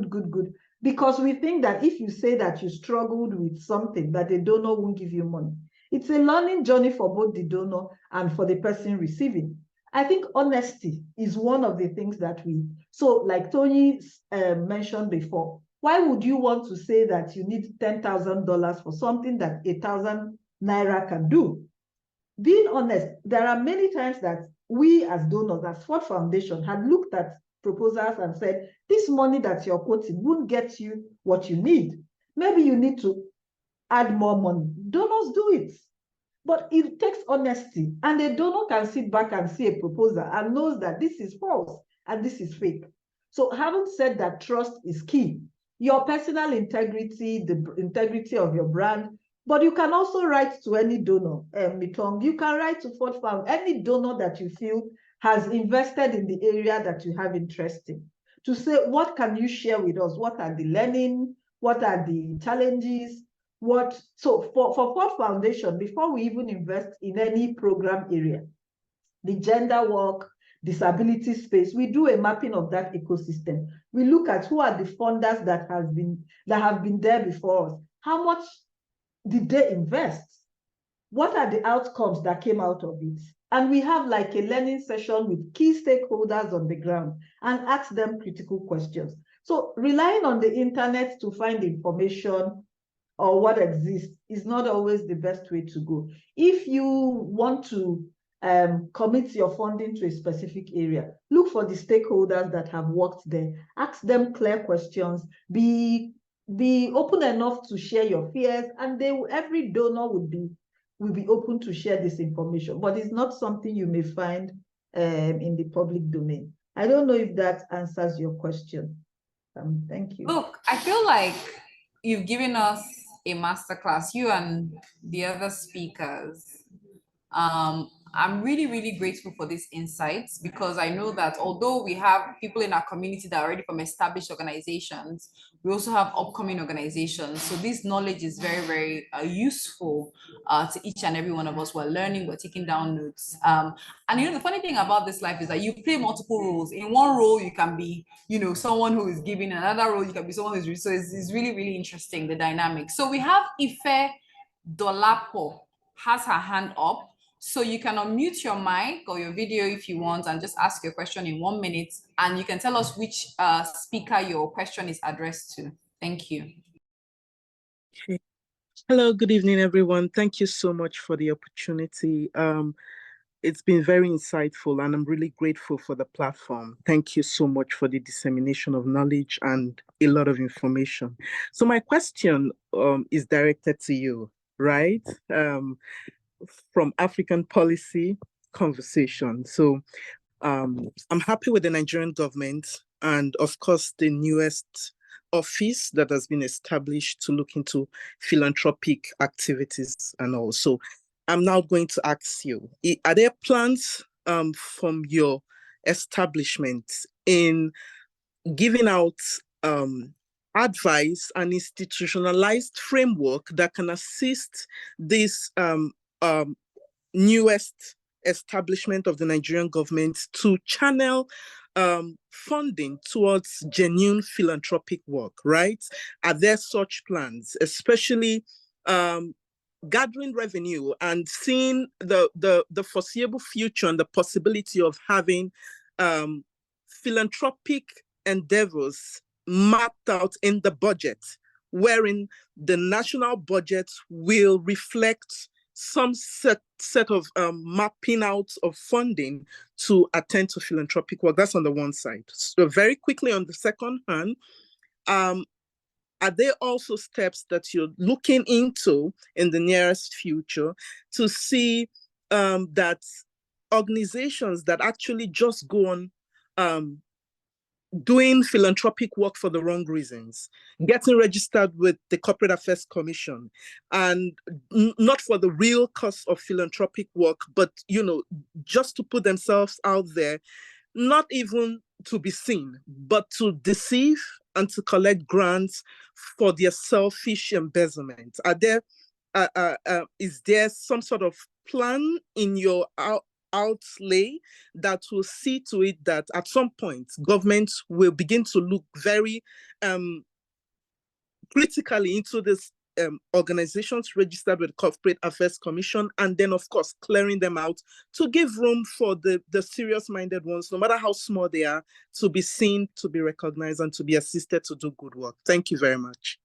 because we think that if you say that you struggled with something, that the donor won't give you money. It's a learning journey for both the donor and for the person receiving. I think honesty is one of the things that so like Tony mentioned before, why would you want to say that you need $10,000 for something that 1,000 Naira can do? Being honest, there are many times that we as donors, as Ford Foundation, had looked at proposals and said, this money that you're quoting won't get you what you need. Maybe you need to add more money. Donors do it. But it takes honesty. And a donor can sit back and see a proposal and knows that this is false and this is fake. So having said that, trust is key. Your personal integrity, the integrity of your brand, but you can also write to any donor, Mitong. You can write to Ford Found, any donor that you feel has invested in the area that you have interest in, to say, what can you share with us? What are the learning? What are the challenges? So for Ford Foundation, before we even invest in any program area, the gender work, disability space, we do a mapping of that ecosystem. We look at who are the funders that have been there before us. How much did they invest? What are the outcomes that came out of it? And we have like a learning session with key stakeholders on the ground and ask them critical questions. So relying on the internet to find information or what exists is not always the best way to go. If you want to commit your funding to a specific area, look for the stakeholders that have worked there, ask them clear questions, be open enough to share your fears, and every donor will be open to share this information, but it's not something you may find in the public domain. I don't know if that answers your question. Thank you. Look, I feel like you've given us a masterclass, you and the other speakers. I'm really, really grateful for these insights, because I know that although we have people in our community that are already from established organizations, we also have upcoming organizations. So this knowledge is very, very useful to each and every one of us. We're learning, we're taking down notes. And the funny thing about this life is that you play multiple roles. In one role, you can be, someone who is giving, another role, you can be someone who is, so it's really, really interesting, the dynamic. So we have Ife Dolapo has her hand up. So you can unmute your mic or your video if you want and just ask your question in 1 minute, and you can tell us which speaker your question is addressed to. Thank you. Okay. Hello, good evening, everyone. Thank you so much for the opportunity. It's been very insightful, and I'm really grateful for the platform. Thank you so much for the dissemination of knowledge and a lot of information. So my question is directed to you, right? From African policy conversation. So I'm happy with the Nigerian government and, of course, the newest office that has been established to look into philanthropic activities and all. So I'm now going to ask you, are there plans from your establishment in giving out advice and institutionalized framework that can assist this newest establishment of the Nigerian government to channel funding towards genuine philanthropic work, right? Are there such plans, especially gathering revenue and seeing the foreseeable future and the possibility of having philanthropic endeavors mapped out in the budget, wherein the national budget will reflect some set of mapping out of funding to attend to philanthropic work. That's on the one side. So very quickly on the second hand, are there also steps that you're looking into in the nearest future to see that organizations that actually just go on doing philanthropic work for the wrong reasons, getting registered with the Corporate Affairs Commission, and not for the real cause of philanthropic work, but, you know, just to put themselves out there, not even to be seen, but to deceive and to collect grants for their selfish embezzlement? Are there, is there some sort of plan in your outlay that will see to it that at some point governments will begin to look very critically into this organizations registered with Corporate Affairs Commission, and then of course clearing them out to give room for the serious-minded ones, no matter how small they are, to be seen, to be recognized, and to be assisted to do good work? Thank you very much.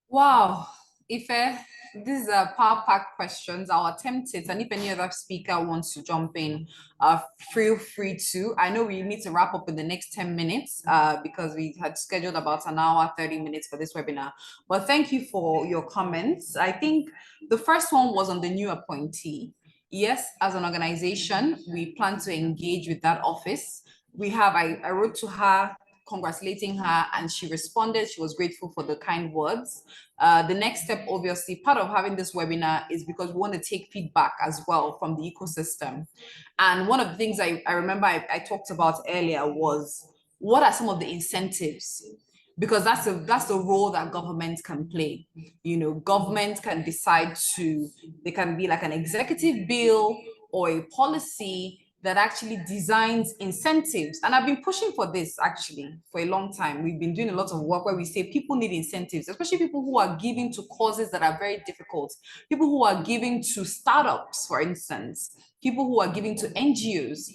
Wow, Ife, these are power-packed questions. I'll attempt it, and if any other speaker wants to jump in, feel free to. I know we need to wrap up in the next 10 minutes because we had scheduled about an hour, 30 minutes for this webinar. But thank you for your comments. I think the first one was on the new appointee. Yes, as an organization, we plan to engage with that office. We have, I wrote to her, congratulating her, and she responded. She was grateful for the kind words. The next step, obviously, part of having this webinar is because we want to take feedback as well from the ecosystem. And one of the things I remember I talked about earlier was, what are some of the incentives? Because that's the role that government can play. You know, government can decide to, they can be like an executive bill or a policy that actually designs incentives. And I've been pushing for this actually for a long time. We've been doing a lot of work where we say people need incentives, especially people who are giving to causes that are very difficult, people who are giving to startups, for instance, people who are giving to NGOs.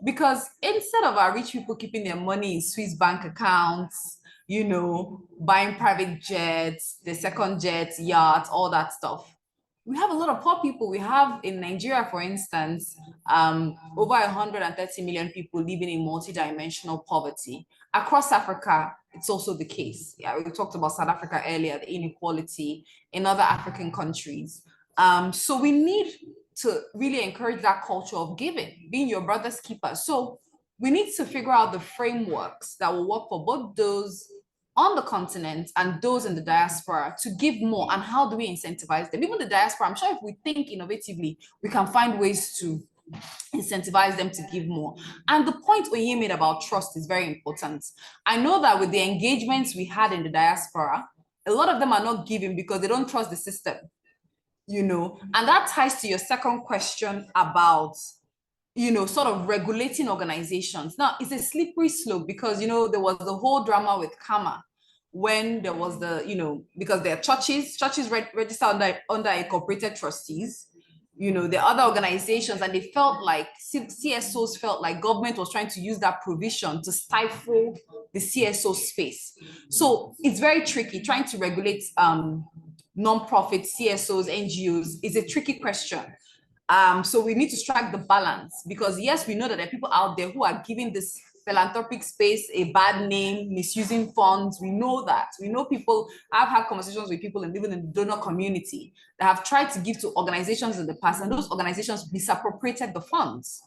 Because instead of our rich people keeping their money in Swiss bank accounts, you know, buying private jets, the second jet, yachts, all that stuff, we have a lot of poor people. We have in Nigeria, for instance, over 130 million people living in multidimensional poverty. Across Africa, it's also the case. Yeah, we talked about South Africa earlier, the inequality in other African countries. So we need to really encourage that culture of giving, being your brother's keeper. So we need to figure out the frameworks that will work for both those on the continent and those in the diaspora to give more. And how do we incentivize them? Even the diaspora, I'm sure if we think innovatively, we can find ways to incentivize them to give more. And the point Onyinye made about trust is very important. I know that with the engagements we had in the diaspora, a lot of them are not giving because they don't trust the system, you know, and that ties to your second question about, you know, sort of regulating organizations. Now, it's a slippery slope because, you know, there was the whole drama with Kama when there was the, you know, because there are churches registered under incorporated trustees. you know, the other organizations, and they felt like CSOs felt like government was trying to use that provision to stifle the CSO space. So it's very tricky trying to regulate non-profit CSOs, NGOs is a tricky question. So we need to strike the balance, because yes, we know that there are people out there who are giving this philanthropic space a bad name, misusing funds. We know that. We know people. I've had conversations with people and even in the donor community that have tried to give to organizations in the past, and those organizations misappropriated the funds.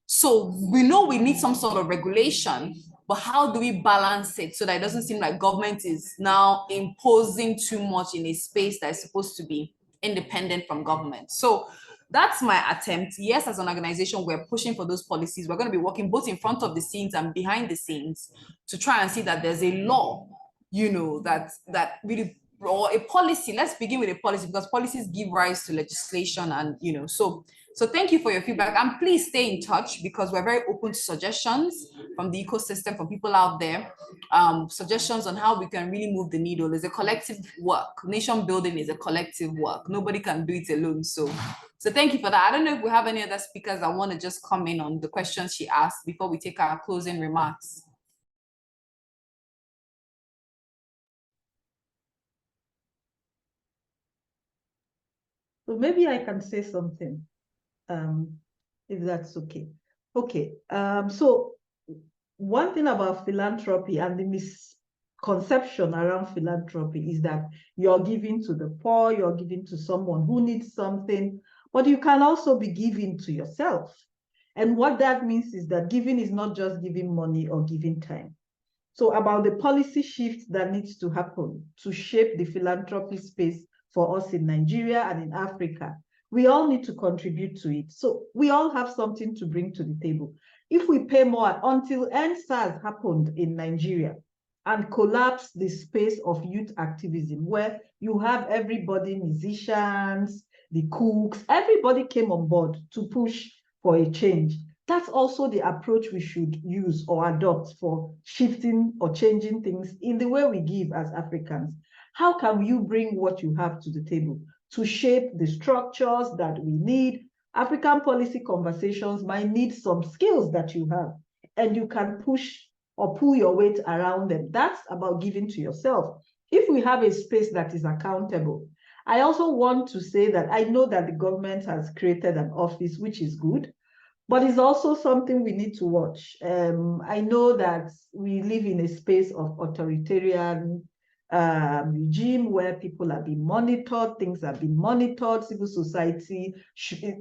So we know we need some sort of regulation, but how do we balance it so that it doesn't seem like government is now imposing too much in a space that is supposed to be independent from government? So that's my attempt. Yes, as an organization, we're pushing for those policies. We're going to be working both in front of the scenes and behind the scenes to try and see that there's a law, you know, that really, or a policy. Let's begin with a policy, because policies give rise to legislation, and you know, so thank you for your feedback, and please stay in touch, because we're very open to suggestions from the ecosystem, from people out there, suggestions on how we can really move the needle. It's a collective work. Nation building is a collective work. Nobody can do it alone. So thank you for that. I don't know if we have any other speakers that want to just come in on the questions she asked before we take our closing remarks. So maybe I can say something, if that's okay. Okay, so one thing about philanthropy and the misconception around philanthropy is that you're giving to the poor, you're giving to someone who needs something, but you can also be giving to yourself. And what that means is that giving is not just giving money or giving time. So about the policy shift that needs to happen to shape the philanthropy space for us in Nigeria and in Africa, we all need to contribute to it. So we all have something to bring to the table. If we pay more, until EndSARS happened in Nigeria and collapsed the space of youth activism, where you have everybody, musicians, the cooks, everybody came on board to push for a change. That's also the approach we should use or adopt for shifting or changing things in the way we give as Africans. How can you bring what you have to the table to shape the structures that we need? African policy conversations might need some skills that you have, and you can push or pull your weight around them. That's about giving to yourself. If we have a space that is accountable, I also want to say that I know that the government has created an office, which is good, but it's also something we need to watch. I know that we live in a space of authoritarian regime where people are being monitored, things are being monitored, civil society,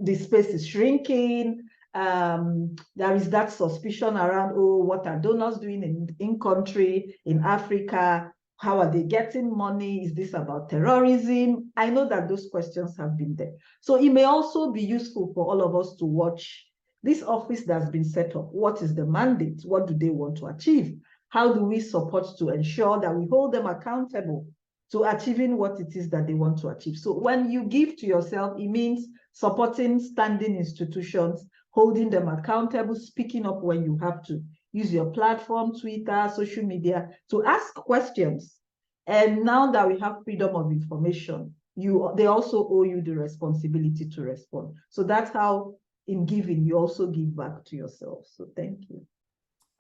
the space is shrinking. There is that suspicion around, oh, what are donors doing in country, in Africa? How are they getting money? Is this about terrorism? I know that those questions have been there. So it may also be useful for all of us to watch this office that's been set up. What is the mandate? What do they want to achieve? How do we support to ensure that we hold them accountable to achieving what it is that they want to achieve? So when you give to yourself, it means supporting standing institutions, holding them accountable, speaking up when you have to. Use your platform, Twitter, social media, to ask questions. And now that we have freedom of information, they also owe you the responsibility to respond. So that's how, in giving, you also give back to yourself. So thank you.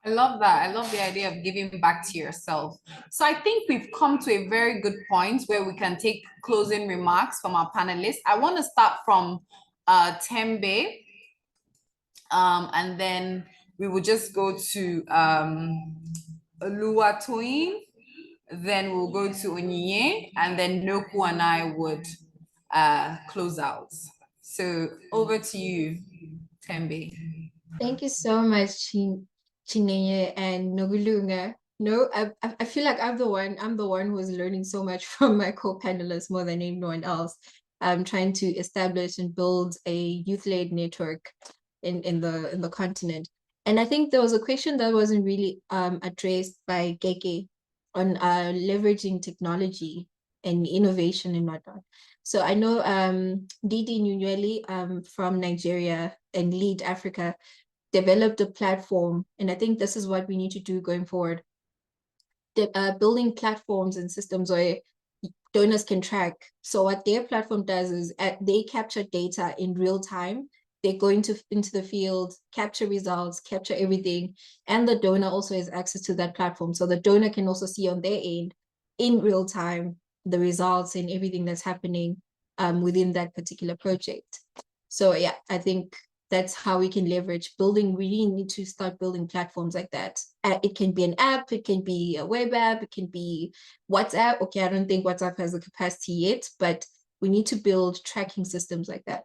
I love that. I love the idea of giving back to yourself. So I think we've come to a very good point where we can take closing remarks from our panelists. I want to start from Thembe, and then we will just go to Olutoyin, then we'll go to Onyinye, and then Noku and I would close out. So over to you, Thembe. Thank you so much, Chinenye and Nogulunga. No, I feel like I'm the one who's learning so much from my co-panelists more than anyone else. I'm trying to establish and build a youth-led network in the continent. And I think there was a question that wasn't really addressed by Geke on leveraging technology and innovation and whatnot. So I know Didi Nunweli from Nigeria and Lead Africa developed a platform, and I think this is what we need to do going forward. Building platforms and systems where donors can track. So what their platform does is they capture data in real time. They go into the field, capture results, capture everything, and the donor also has access to that platform. So the donor can also see on their end in real time the results and everything that's happening within that particular project. So yeah, I think that's how we can leverage building. We really need to start building platforms like that. It can be an app, it can be a web app, it can be WhatsApp. Okay, I don't think WhatsApp has the capacity yet, but we need to build tracking systems like that.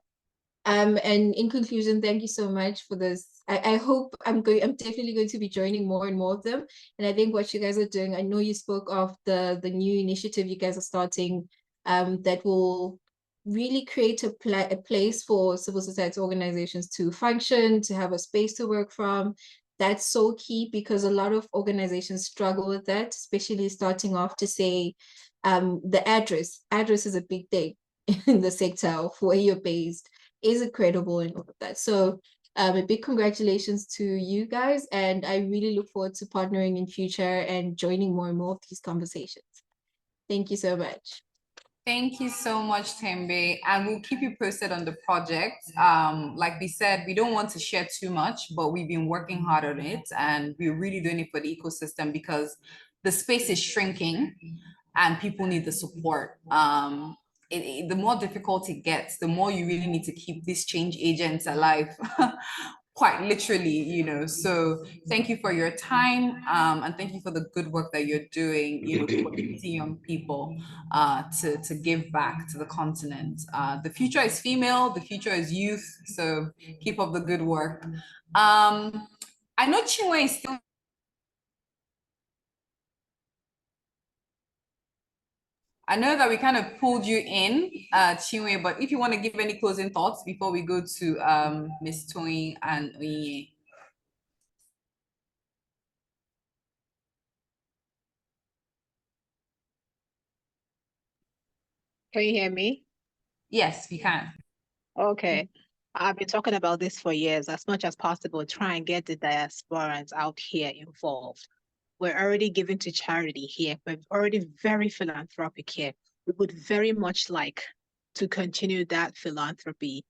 And in conclusion, thank you so much for this. I hope I'm definitely going to be joining more and more of them. And I think what you guys are doing, I know you spoke of the new initiative you guys are starting that will really create a place for civil society organizations to function, to have a space to work from. That's so key because a lot of organizations struggle with that, especially starting off to say the address. Address is a big thing in the sector of where you're based. Is it credible and all of that? So a big congratulations to you guys. And I really look forward to partnering in future and joining more and more of these conversations. Thank you so much. Thank you so much, Thembe, and we'll keep you posted on the project. Like we said, we don't want to share too much, but we've been working hard on it, and we're really doing it for the ecosystem because the space is shrinking and people need the support. The more difficult it gets, the more you really need to keep these change agents alive. Quite literally, you know. So thank you for your time, and thank you for the good work that you're doing, you know, for 50 young people to give back to the continent. The future is female, the future is youth, so keep up the good work. I know Chinwe is still I know that we kind of pulled you in, Chinwe, but if you want to give any closing thoughts before we go to Ms. Toyin and Onyinye. Can you hear me? Yes, we can. Okay. I've been talking about this for years, as much as possible, try and get the diasporans out here involved. We're already giving to charity here. We're already very philanthropic here. We would very much like to continue that philanthropy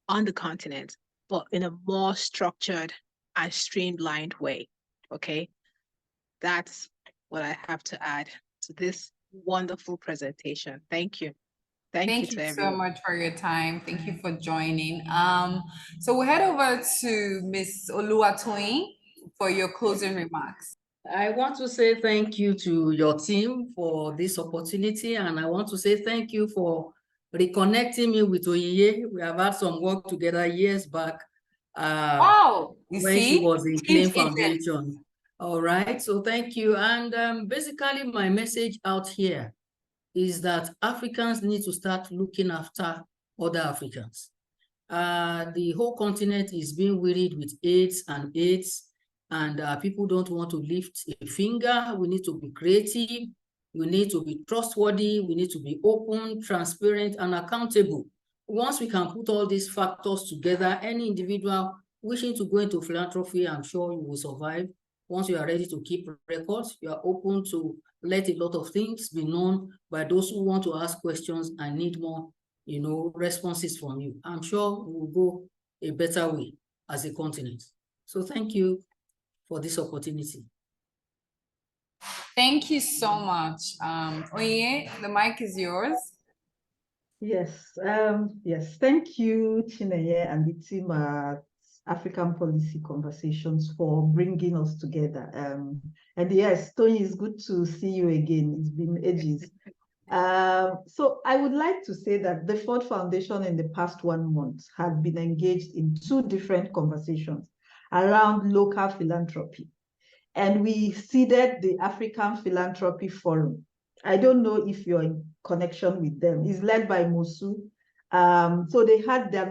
on the continent, but in a more structured and streamlined way. Okay. That's what I have to add to this wonderful presentation. Thank you. Thank you to so everyone. much for your time. Thank you for joining. So we'll head over to Ms. Olutoyin for your closing remarks. I want to say thank you to your team for this opportunity, and I want to say thank you for reconnecting me with Onyinye. We have had some work together years back Wow, when she was in Plain Foundation. All right, so thank you. And basically my message out here is that Africans need to start looking after other Africans. The whole continent is being wearied with AIDS, and people don't want to lift a finger. We need to be creative. We need to be trustworthy. We need to be open, transparent, and accountable. Once we can put all these factors together, any individual wishing to go into philanthropy, I'm sure you will survive. Once you are ready to keep records, you are open to let a lot of things be known by those who want to ask questions and need more, you know, responses from you. I'm sure we will go a better way as a continent. So thank you for this opportunity. Thank you so much. Onyinye, the mic is yours. Yes, yes. Thank you, Chineye and the team at African Policy Conversations for bringing us together. And yes, Tony, it's good to see you again. It's been ages. So I would like to say that the Ford Foundation in the past 1 month has been engaged in 2 different conversations around local philanthropy. And we seeded the African Philanthropy Forum. I don't know if you're in connection with them. It's led by Mosu. So they had their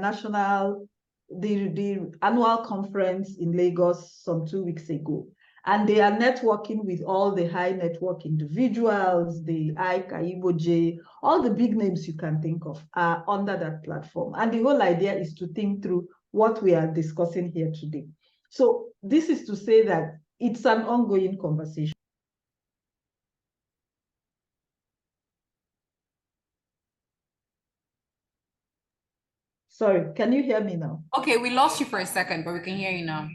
the annual conference in Lagos some 2 weeks ago. And they are networking with all the high network individuals, the Ike, Aiboje, all the big names you can think of are under that platform. And the whole idea is to think through what we are discussing here today. So this is to say that it's an ongoing conversation. Sorry, can you hear me now? Okay, we lost you for a second, but we can hear you now.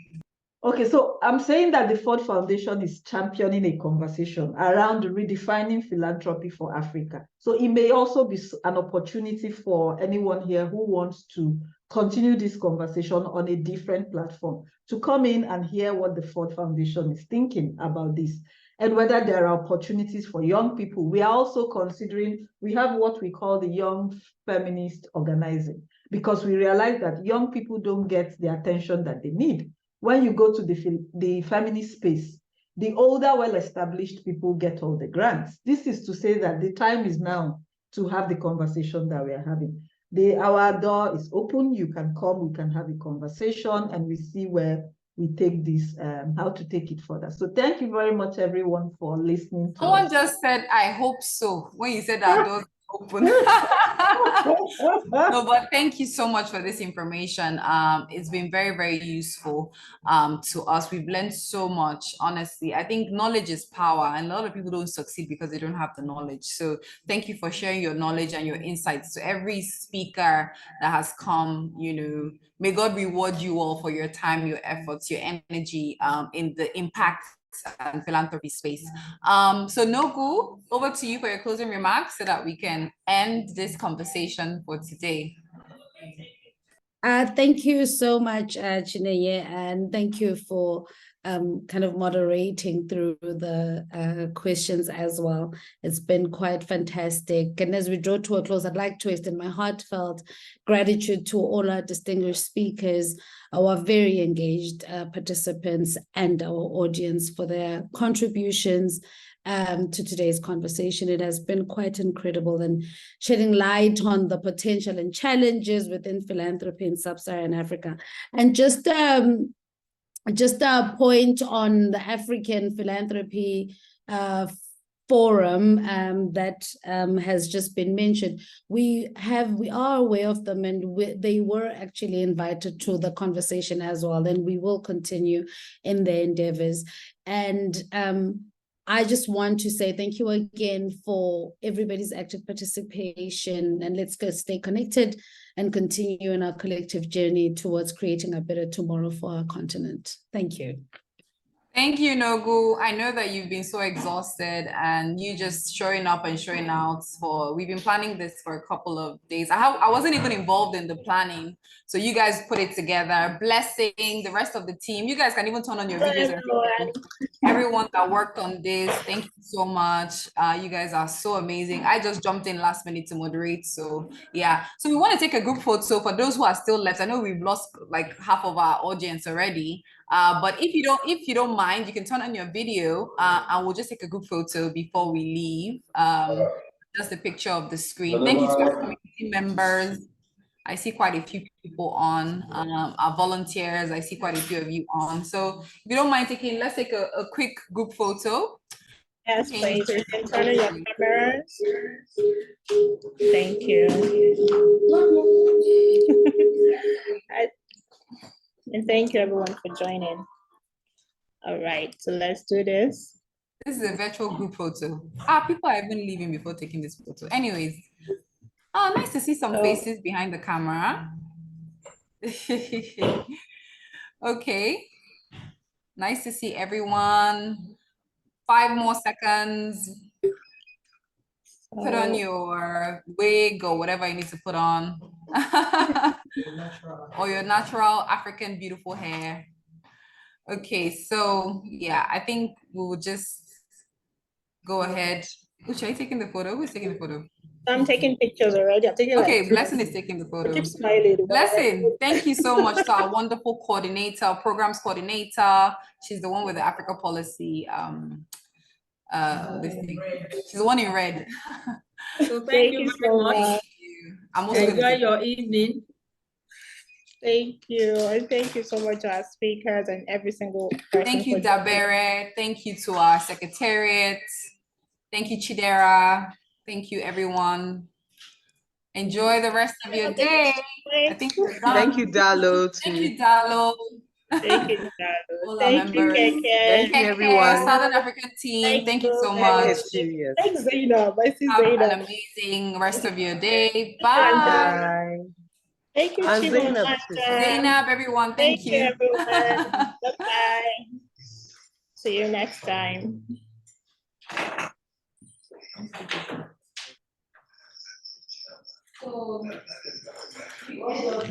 Okay, so I'm saying that the Ford Foundation is championing a conversation around redefining philanthropy for Africa. So it may also be an opportunity for anyone here who wants to continue this conversation on a different platform to come in and hear what the Ford Foundation is thinking about this and whether there are opportunities for young people. We are also considering, we have what we call the Young Feminist Organizing, because we realize that young people don't get the attention that they need. When you go to the feminist space, the older, well-established people get all the grants. This is to say that the time is now to have the conversation that we are having. Our door is open. You can come, we can have a conversation, and we see where we take this, how to take it further. So thank you very much, everyone, for listening to Someone us. just said, I hope so, when you said our doors open. No, but thank you so much for this information. It's been very, very useful to us. We've learned so much, honestly. I think knowledge is power, and a lot of people don't succeed because they don't have the knowledge. So thank you for sharing your knowledge and your insights. To every speaker that has come, may God reward you all for your time, your efforts, your energy in the impact and philanthropy space. So Nogu, over to you for your closing remarks so that we can end this conversation for today. Thank you so much, Chinenye, and thank you for kind of moderating through the questions as well. It's been quite fantastic. And as we draw to a close, I'd like to extend my heartfelt gratitude to all our distinguished speakers, our very engaged participants, and our audience for their contributions to today's conversation. It has been quite incredible and shedding light on the potential and challenges within philanthropy in Sub-Saharan Africa. And just a point on the African Philanthropy Forum that has just been mentioned. We are aware of them, and they were actually invited to the conversation as well, and we will continue in their endeavors. And I just want to say thank you again for everybody's active participation, and let's go stay connected and continue in our collective journey towards creating a better tomorrow for our continent. Thank you. Thank you, Nogu. I know that you've been so exhausted, and you just showing up and showing out we've been planning this for a couple of days. I wasn't even involved in the planning. So you guys put it together. Blessing the rest of the team. You guys can even turn on your videos. Everyone that worked on this, thank you so much. You guys are so amazing. I just jumped in last minute to moderate. So yeah. So we want to take a group photo for those who are still left. I know we've lost like half of our audience already. But if you don't mind, you can turn on your video and we'll just take a group photo before we leave. Just a picture of the screen. Thank you to our community members. I see quite a few people on. Our volunteers, I see quite a few of you on. So if you don't mind let's take a quick group photo. Yes, please. You can turn on your cameras. Thank you. And thank you everyone for joining. All right, so let's do this. This is a virtual group photo. People are even leaving before taking this photo. Anyways, nice to see some faces behind the camera. Okay, nice to see everyone. 5 more seconds. Put on your wig or whatever you need to put on. Or your natural African beautiful hair. Okay, so yeah, I think we will just go ahead. Which are you taking the photo? Who's taking the photo? I'm taking pictures already. I'm taking okay, Blessing is taking the photo. Keep smiling. Blessing, thank you so much to our wonderful coordinator, programs coordinator. She's the one with the Africa policy. She's the one in red. So thank you very much. I'm also enjoy your evening. Thank you. And thank you so much to our speakers and every single person. Thank you, Dabere. Thank you to our secretariat. Thank you, Chidera. Thank you, everyone. Enjoy the rest of your day. I think we're done. Thank you, Dalo. Thank you, Dalo. Thank you, Dalo. Thank you, Thank you, everyone. Southern African team. Thank you so much. Thanks, Zainab. Have an amazing rest of your day. Bye. Bye. Thank you, And Zainab Chimamanda. too. Zainab, everyone, thank you. everyone. Bye-bye. See you next time. So, we also